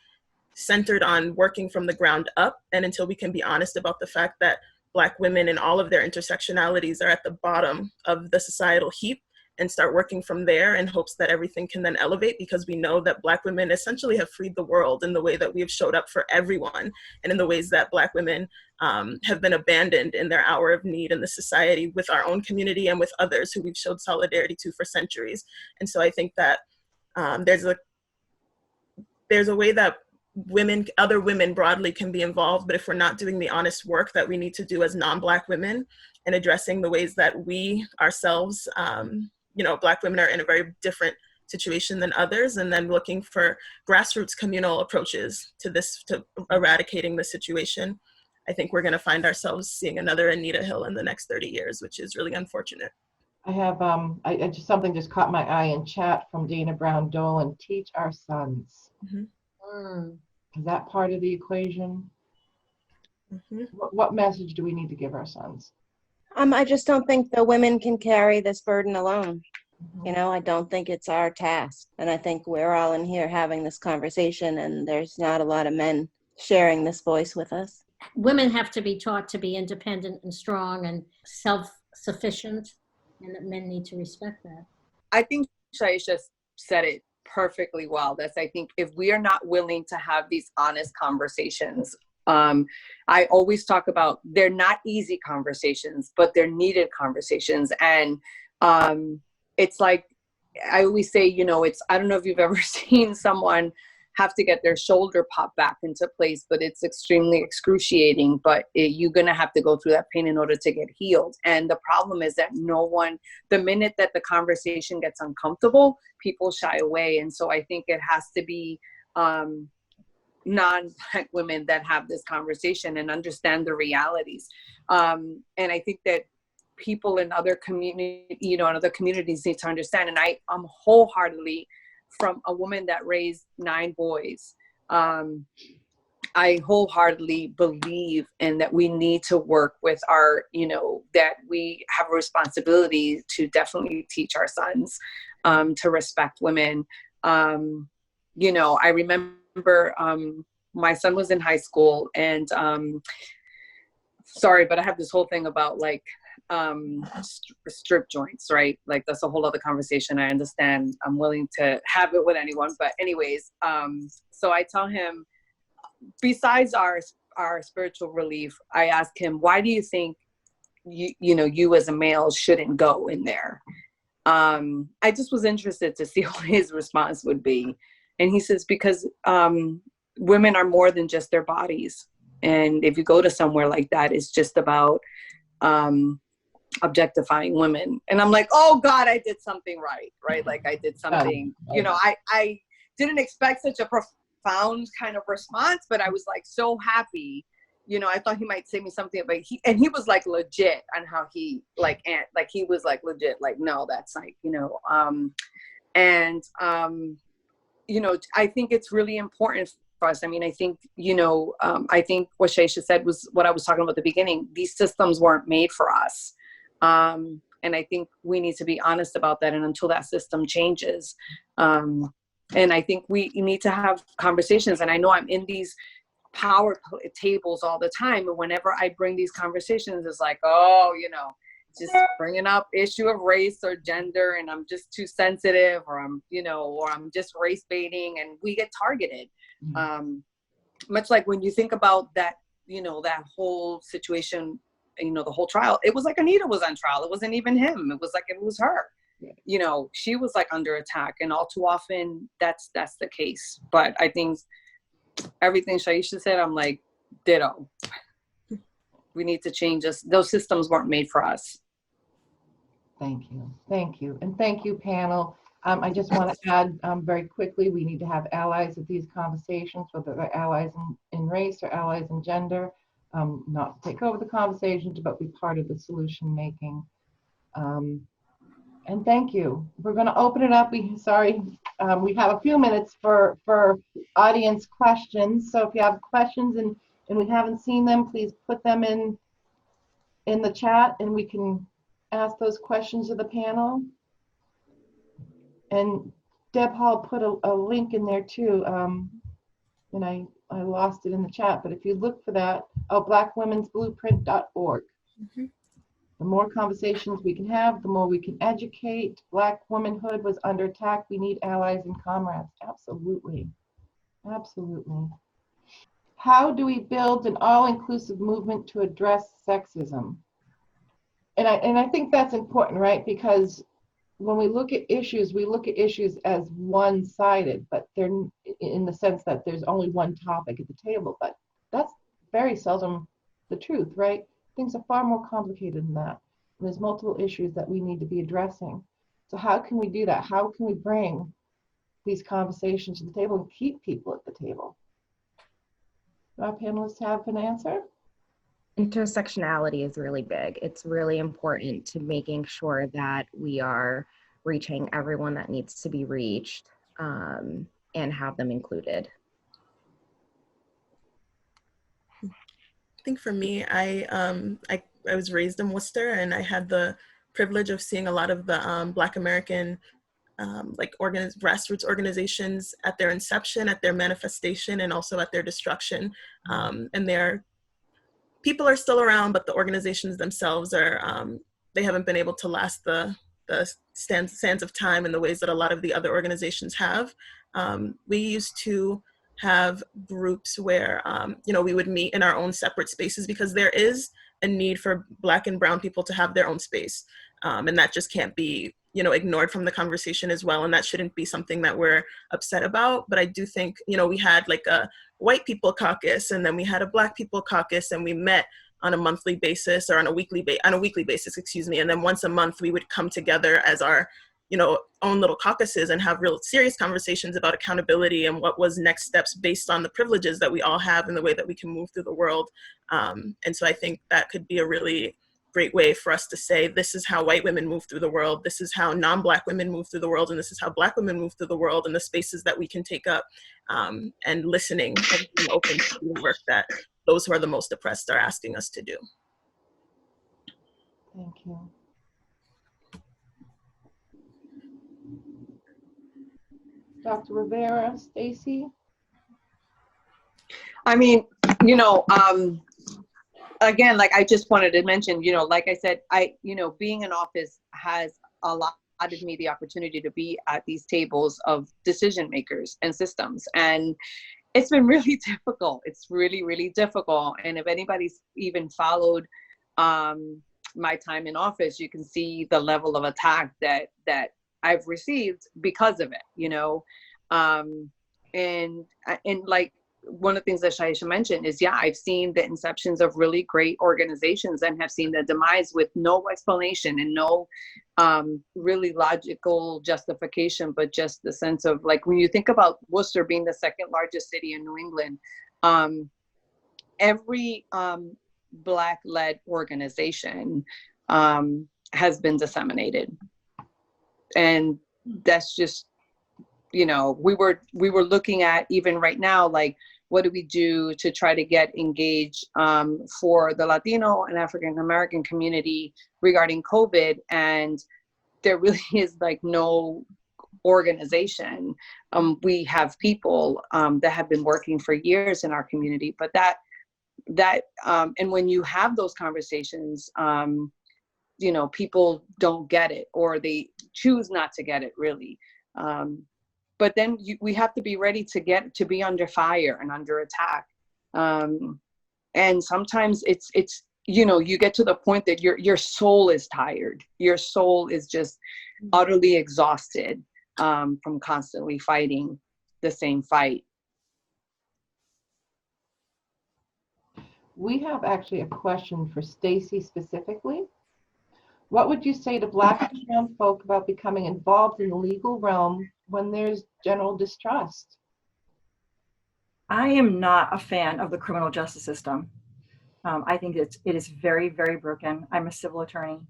centered on working from the ground up. And until we can be honest about the fact that Black women and all of their intersectionalities are at the bottom of the societal heap, and start working from there in hopes that everything can then elevate, because we know that Black women essentially have freed the world in the way that we have showed up for everyone, and in the ways that Black women have been abandoned in their hour of need in the society with our own community and with others who we've showed solidarity to for centuries. And so I think that there's a way that other women broadly can be involved, but if we're not doing the honest work that we need to do as non-Black women, and addressing the ways that we ourselves, Black women are in a very different situation than others, and then looking for grassroots communal approaches to this, to eradicating the situation. I think we're going to find ourselves seeing another Anita Hill in the next 30 years, which is really unfortunate. I have something just caught my eye in chat from Dana Brown Dolan. Teach our sons. Is that part of the equation? What message do we need to give our sons? I just don't think the women can carry this burden alone. I don't think it's our task. And I think we're all in here having this conversation, and there's not a lot of men sharing this voice with us. Women have to be taught to be independent and strong and self-sufficient, and that men need to respect that. I think Shaesha said it perfectly well. That's, I think, if we are not willing to have these honest conversations, I always talk about they're not easy conversations, but they're needed conversations. And it's like, I always say, I don't know if you've ever seen someone have to get their shoulder popped back into place, but it's extremely excruciating, but you're going to have to go through that pain in order to get healed. And the problem is that the minute that the conversation gets uncomfortable, people shy away. And so I think it has to be non-Black women that have this conversation and understand the realities. And I think that people in other communities need to understand. And I'm wholeheartedly, from a woman that raised 9 boys, I wholeheartedly believe in that we need to work with our, that we have a responsibility to definitely teach our sons to respect women. I remember my son was in high school, and sorry, but I have this whole thing about strip joints, right? Like, that's a whole other conversation. I understand. I'm willing to have it with anyone, but anyways, so I tell him, besides our spiritual relief, I ask him, why do you think you as a male shouldn't go in there? I just was interested to see what his response would be. And he says, because women are more than just their bodies. And if you go to somewhere like that, it's just about objectifying women. And I'm like, oh God, I did something right? Like, I did something, I didn't expect such a profound kind of response, but I was like so happy. I thought he might say me something, but he was like legit on how he he was like legit, like, no, that's like, I think it's really important for us. I mean, I think, I think what Shaesha said was what I was talking about at the beginning. These systems weren't made for us. And I think we need to be honest about that. And until that system changes, and I think we need to have conversations. And I know I'm in these power tables all the time, but whenever I bring these conversations, it's like, just bringing up issue of race or gender, and I'm just too sensitive, or I'm just race baiting, and we get targeted. Much like when you think about that, that whole situation, the whole trial, it was like Anita was on trial. It wasn't even him. It was like, it was her. She was like under attack, and all too often that's the case. But I think everything Shaesha said, I'm like, ditto. We need to change this. Those systems weren't made for us. Thank you. And thank you, panel. I just want to add very quickly, we need to have allies at these conversations, whether they're allies in race or allies in gender, not to take over the conversations, but be part of the solution making. And thank you. We're going to open it up. We have a few minutes for audience questions. So if you have questions and we haven't seen them, please put them in the chat, and we can ask those questions of the panel. And Deb Hall put a link in there too, and I lost it in the chat, but if you look for that, blackwomensblueprint.org. The more conversations we can have, the more we can educate. Black womanhood was under attack. We need allies and comrades. Absolutely. How do we build an all-inclusive movement to address sexism? And I think that's important, right? Because when we look at issues as one-sided, but they're in the sense that there's only one topic at the table. But that's very seldom the truth, right? things are far more complicated than that. There's multiple issues that we need to be addressing. So how can we do that? How can we bring these conversations to the table and keep people at the table? Do our panelists have an answer? Intersectionality is really big. It's really important to making sure that we are reaching everyone that needs to be reached, and have them included. I think for me, I was raised in Worcester, and I had the privilege of seeing a lot of the Black American grassroots organizations at their inception, at their manifestation, and also at their destruction. And people are still around, but the organizations themselves they haven't been able to last the sands of time in the ways that a lot of the other organizations have. We used to have groups where we would meet in our own separate spaces, because there is a need for Black and brown people to have their own space, and that just can't be ignored from the conversation as well, and that shouldn't be something that we're upset about. But I do think we had like a white people caucus, and then we had a Black people caucus, and we met on a monthly basis, or on a weekly basis, and then once a month we would come together as our own little caucuses and have real serious conversations about accountability and what was next steps based on the privileges that we all have and the way that we can move through the world. And so I think that could be a really great way for us to say, this is how white women move through the world, this is how non-Black women move through the world, and this is how Black women move through the world, and the spaces that we can take up, and listening and being open to the work that those who are the most oppressed are asking us to do. Thank you. Dr. Rivera, Stacey? I mean, again, like I just wanted to mention, like I said, being in office has allotted me the opportunity to be at these tables of decision makers and systems. And it's been really difficult. It's really, really difficult. And if anybody's even followed my time in office, you can see the level of attack that I've received because of it, and like, one of the things that Shaesha mentioned is, I've seen the inceptions of really great organizations and have seen the demise with no explanation and no really logical justification, but just the sense of, like, when you think about Worcester being the second largest city in New England, every Black-led organization has been disseminated. And that's just, we were looking at, even right now, like, what do we do to try to get engaged for the Latino and African American community regarding COVID? And there really is like no organization. We have people that have been working for years in our community, but and when you have those conversations, people don't get it, or they choose not to get it, really. But then we have to be ready to be under fire and under attack. And sometimes it's you get to the point that your soul is tired. Your soul is just utterly exhausted from constantly fighting the same fight. We have actually a question for Stacey specifically. What would you say to Black and brown folk about becoming involved in the legal realm when there's general distrust? I am not a fan of the criminal justice system. I think it is very, very broken. I'm a civil attorney,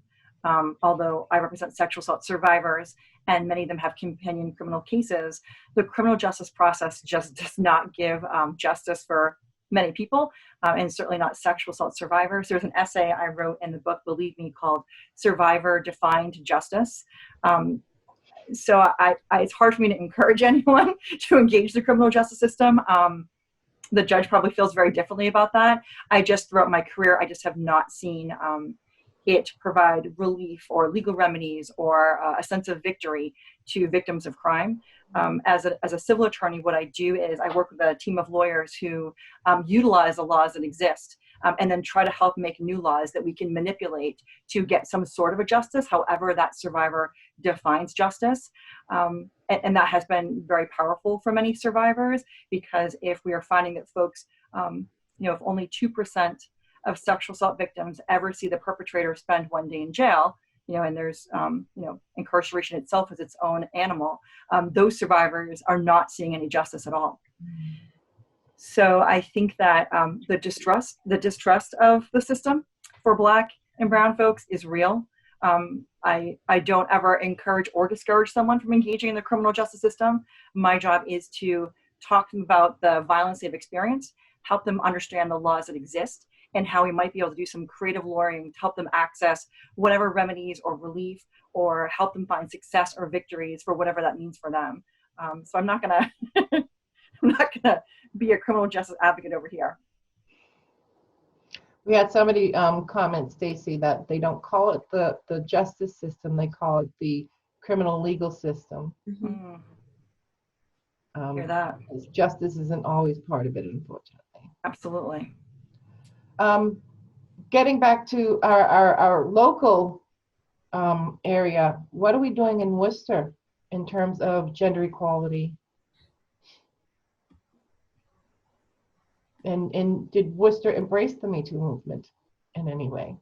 although I represent sexual assault survivors, and many of them have companion criminal cases. The criminal justice process just does not give justice for many people, and certainly not sexual assault survivors. There's an essay I wrote in the book, Believe Me, called Survivor Defined Justice. So it's hard for me to encourage anyone to engage the criminal justice system. The judge probably feels very differently about that. Throughout my career, I just have not seen it provide relief or legal remedies or a sense of victory to victims of crime. As a civil attorney, what I do is I work with a team of lawyers who utilize the laws that exist and then try to help make new laws that we can manipulate to get some sort of a justice, however that survivor defines justice. And that has been very powerful for many survivors, because if we are finding that folks, if only 2% of sexual assault victims ever see the perpetrator spend one day in jail, and there's, incarceration itself is its own animal, those survivors are not seeing any justice at all. So I think that the distrust of the system for Black and brown folks is real. I don't ever encourage or discourage someone from engaging in the criminal justice system. My job is to talk to them about the violence they've experienced, help them understand the laws that exist, and how we might be able to do some creative lawyering to help them access whatever remedies or relief, or help them find success or victories for whatever that means for them. So I'm not gonna be a criminal justice advocate over here. We had somebody comment, Stacey, that they don't call it the justice system, they call it the criminal legal system. Mm-hmm. Hear that. Justice isn't always part of it, unfortunately. Absolutely. Getting back to our local area, what are we doing in Worcester in terms of gender equality? And did Worcester embrace the Me Too movement in any way?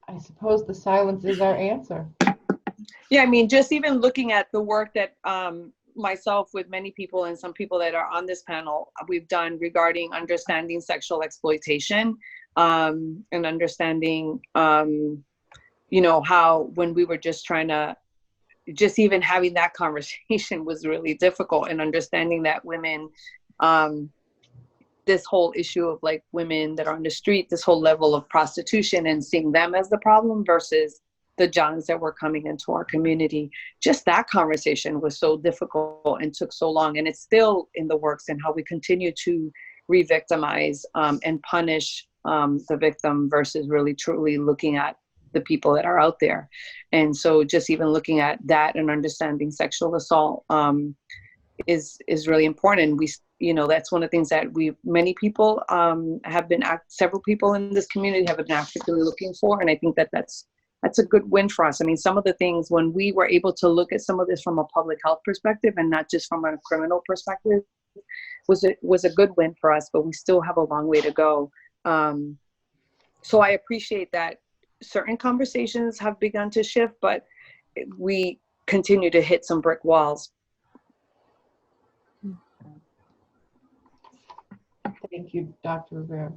I suppose the silence is our answer. Yeah, I mean, just even looking at the work that myself with many people and some people that are on this panel, we've done regarding understanding sexual exploitation, and understanding, how when we were just trying to, just even having that conversation was really difficult, and understanding that women, this whole issue of like women that are on the street, this whole level of prostitution, and seeing them as the problem versus the Johns that were coming into our community. Just that conversation was so difficult and took so long, and it's still in the works, and how we continue to re-victimize and punish the victim versus really truly looking at the people that are out there. And so just even looking at that and understanding sexual assault is really important. We, that's one of the things that many people have been, several people in this community have been actively looking for. And I think that that's a good win for us. I mean, some of the things, when we were able to look at some of this from a public health perspective and not just from a criminal perspective, was a good win for us, but we still have a long way to go. So I appreciate that certain conversations have begun to shift, but we continue to hit some brick walls. Thank you, Dr. Rivera.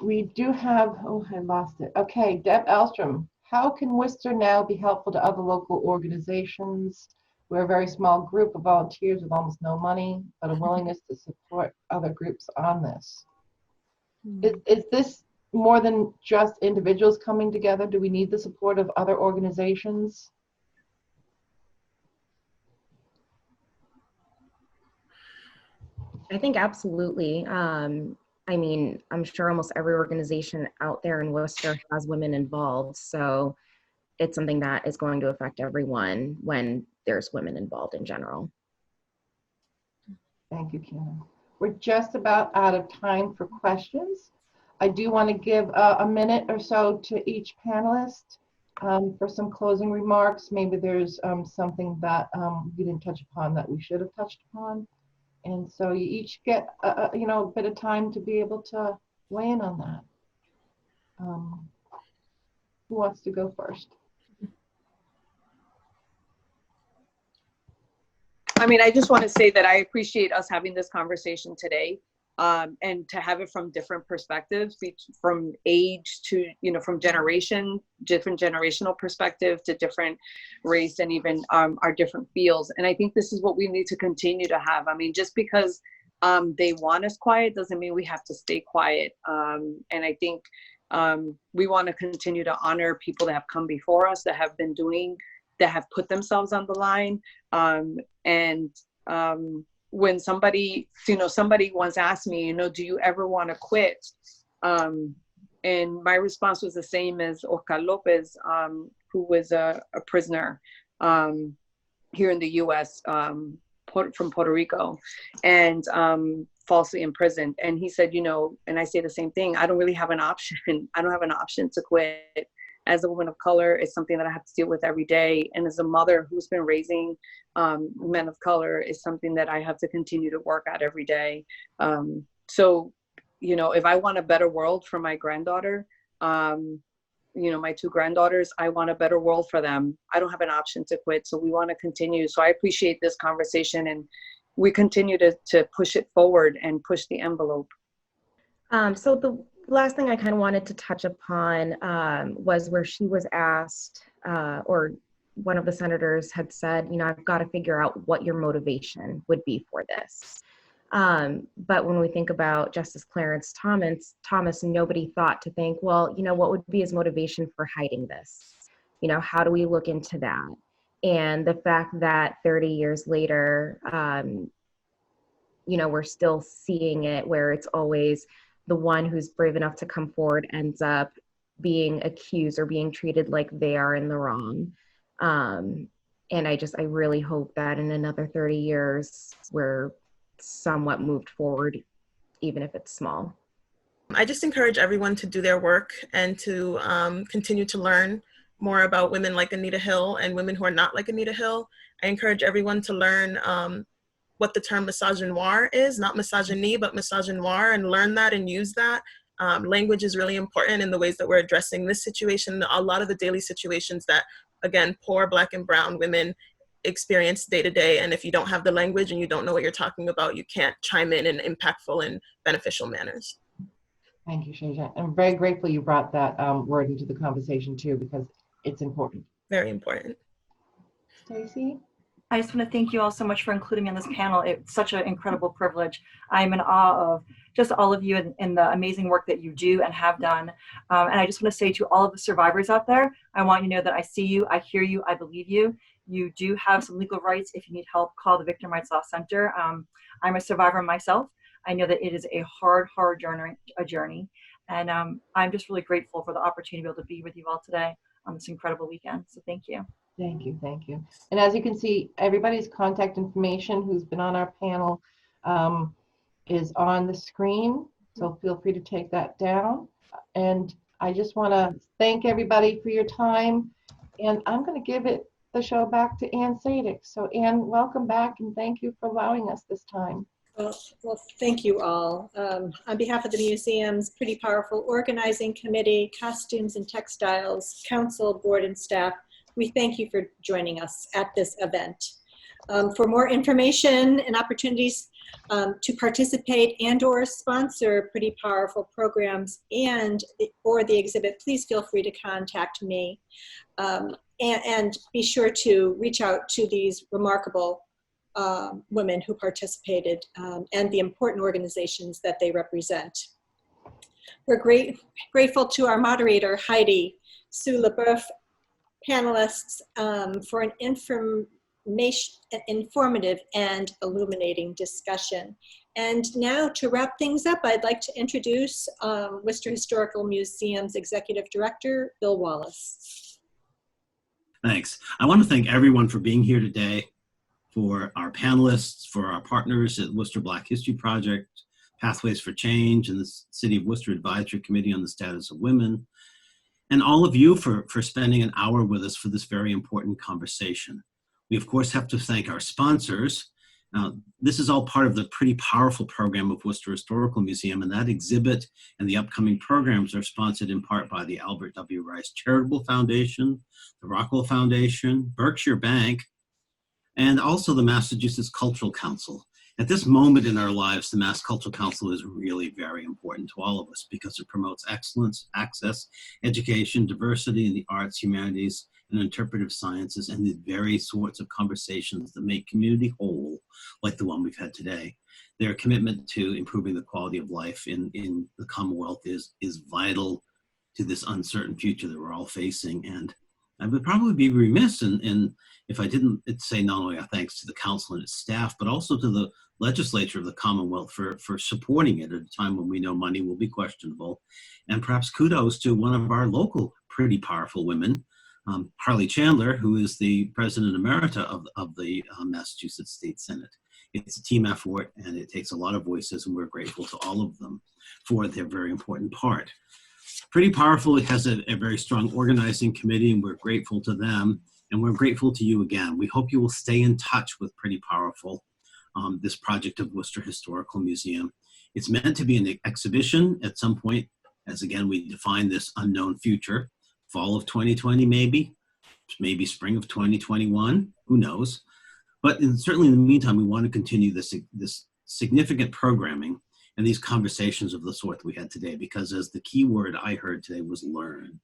We do have, I lost it. Okay, Deb Alstrom, how can Worcester now be helpful to other local organizations? We're a very small group of volunteers with almost no money, but a willingness to support other groups on this. Is this more than just individuals coming together? Do we need the support of other organizations? I think absolutely. I mean, I'm sure almost every organization out there in Worcester has women involved. So it's something that is going to affect everyone when there's women involved in general. Thank you, Kim. We're just about out of time for questions. I do want to give a minute or so to each panelist for some closing remarks. Maybe there's something that we didn't touch upon that we should have touched upon. And so you each get a bit of time to be able to weigh in on that. Who wants to go first? I mean, I just want to say that I appreciate us having this conversation today, and to have it from different perspectives, from age to, from generation, different generational perspective to different race, and even our different fields. And I think this is what we need to continue to have. I mean, just because they want us quiet doesn't mean we have to stay quiet. And I think we want to continue to honor people that have come before us, that have been doing, that have put themselves on the line. When somebody once asked me, do you ever want to quit? And my response was the same as Oscar Lopez, who was a prisoner here in the US, from Puerto Rico, and falsely imprisoned. And he said, you know, and I say the same thing, I don't really have an option. I don't have an option to quit. As a woman of color, it's something that I have to deal with every day. And as a mother who's been raising men of color, is something that I have to continue to work at every day. So, you know, if I want a better world for my granddaughter, you know, my two granddaughters, I want a better world for them. I don't have an option to quit. So we want to continue. So I appreciate this conversation, and we continue to push it forward and push the envelope. So the last thing I kind of wanted to touch upon was where she was asked, or one of the senators had said, you know, I've got to figure out what your motivation would be for this. But when we think about Justice Clarence Thomas, nobody thought to think, well, you know, what would be his motivation for hiding this? You know, how do we look into that? And the fact that 30 years later, you know, we're still seeing it where it's always the one who's brave enough to come forward ends up being accused or being treated like they are in the wrong. And I really hope that in another 30 years, we're somewhat moved forward, even if it's small. I just encourage everyone to do their work and to continue to learn more about women like Anita Hill and women who are not like Anita Hill. I encourage everyone to learn what the term misogynoir is, not misogyny, but misogynoir, and learn that and use that. Language is really important in the ways that we're addressing this situation, a lot of the daily situations that, again, poor Black and brown women experience day to day. And if you don't have the language and you don't know what you're talking about, you can't chime in impactful and beneficial manners. Thank you, Shaesha. I'm very grateful you brought that word into the conversation too, because it's important. Very important. Stacey? I just want to thank you all so much for including me on this panel. It's such an incredible privilege. I'm in awe of just all of you and the amazing work that you do and have done. And I just want to say to all of the survivors out there, I want you to know that I see you, I hear you, I believe you. You do have some legal rights. If you need help, call the Victim Rights Law Center. I'm a survivor myself. I know that it is a hard journey. And I'm just really grateful for the opportunity to be able to be with you all today on this incredible weekend. So thank you. Thank you, thank you. And as you can see, everybody's contact information who's been on our panel is on the screen. So feel free to take that down. And I just want to thank everybody for your time. And I'm going to give the show back to Ann Sadik. So Ann, welcome back and thank you for allowing us this time. Well, thank you all. On behalf of the museum's Pretty Powerful Organizing Committee, Costumes and Textiles, Council, Board, and staff, we thank you for joining us at this event. For more information and opportunities to participate and or sponsor Pretty Powerful programs or the exhibit, please feel free to contact me. And be sure to reach out to these remarkable women who participated and the important organizations that they represent. We're grateful to our moderator, Heidi, Sue LeBeouf, panelists for an informative and illuminating discussion. And now to wrap things up, I'd like to introduce Worcester Historical Museum's Executive Director, Bill Wallace. Thanks. I want to thank everyone for being here today, for our panelists, for our partners at Worcester Black History Project, Pathways for Change, and the City of Worcester Advisory Committee on the Status of Women, and all of you for spending an hour with us for this very important conversation. We, of course, have to thank our sponsors. Now, this is all part of the Pretty Powerful program of Worcester Historical Museum, and that exhibit and the upcoming programs are sponsored in part by the Albert W. Rice Charitable Foundation, the Rockwell Foundation, Berkshire Bank, and also the Massachusetts Cultural Council. At this moment in our lives, the Mass Cultural Council is really very important to all of us because it promotes excellence, access, education, diversity in the arts, humanities, and interpretive sciences, and the very sorts of conversations that make community whole, like the one we've had today. Their commitment to improving the quality of life in the Commonwealth is vital to this uncertain future that we're all facing. And I would probably be remiss in if I didn't say not only our thanks to the council and its staff, but also to the legislature of the Commonwealth for supporting it at a time when we know money will be questionable. And perhaps kudos to one of our local Pretty Powerful women, Harley Chandler, who is the President Emerita of the Massachusetts State Senate. It's a team effort, and it takes a lot of voices, and we're grateful to all of them for their very important part. Pretty Powerful has a very strong organizing committee, and we're grateful to them, and we're grateful to you again. We hope you will stay in touch with Pretty Powerful, this project of Worcester Historical Museum. It's meant to be an exhibition at some point, as again, we define this unknown future, fall of 2020 maybe spring of 2021, who knows? But certainly in the meantime, we want to continue this significant programming and these conversations of the sort we had today, because as the key word I heard today was learn.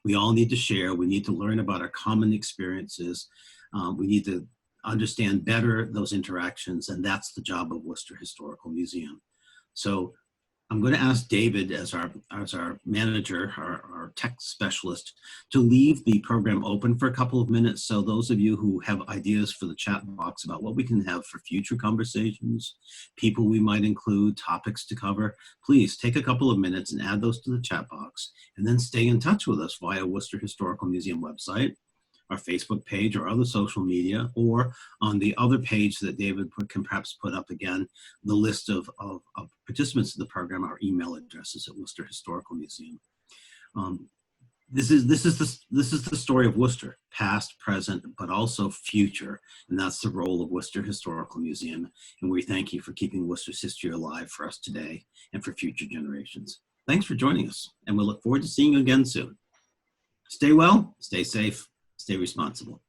We all need to share, we need to learn about our common experiences, we need to understand better those interactions, and that's the job of Worcester Historical Museum. So I'm going to ask David, as our manager, our tech specialist, to leave the program open for a couple of minutes. So those of you who have ideas for the chat box about what we can have for future conversations, people we might include, topics to cover, please take a couple of minutes and add those to the chat box, and then stay in touch with us via Worcester Historical Museum website, our Facebook page, or other social media, or on the other page that David can perhaps put up again, the list of participants in the program, our email addresses at Worcester Historical Museum. This is the story of Worcester, past, present, but also future, and that's the role of Worcester Historical Museum. And we thank you for keeping Worcester's history alive for us today and for future generations. Thanks for joining us, and we'll look forward to seeing you again soon. Stay well, stay safe, stay responsible.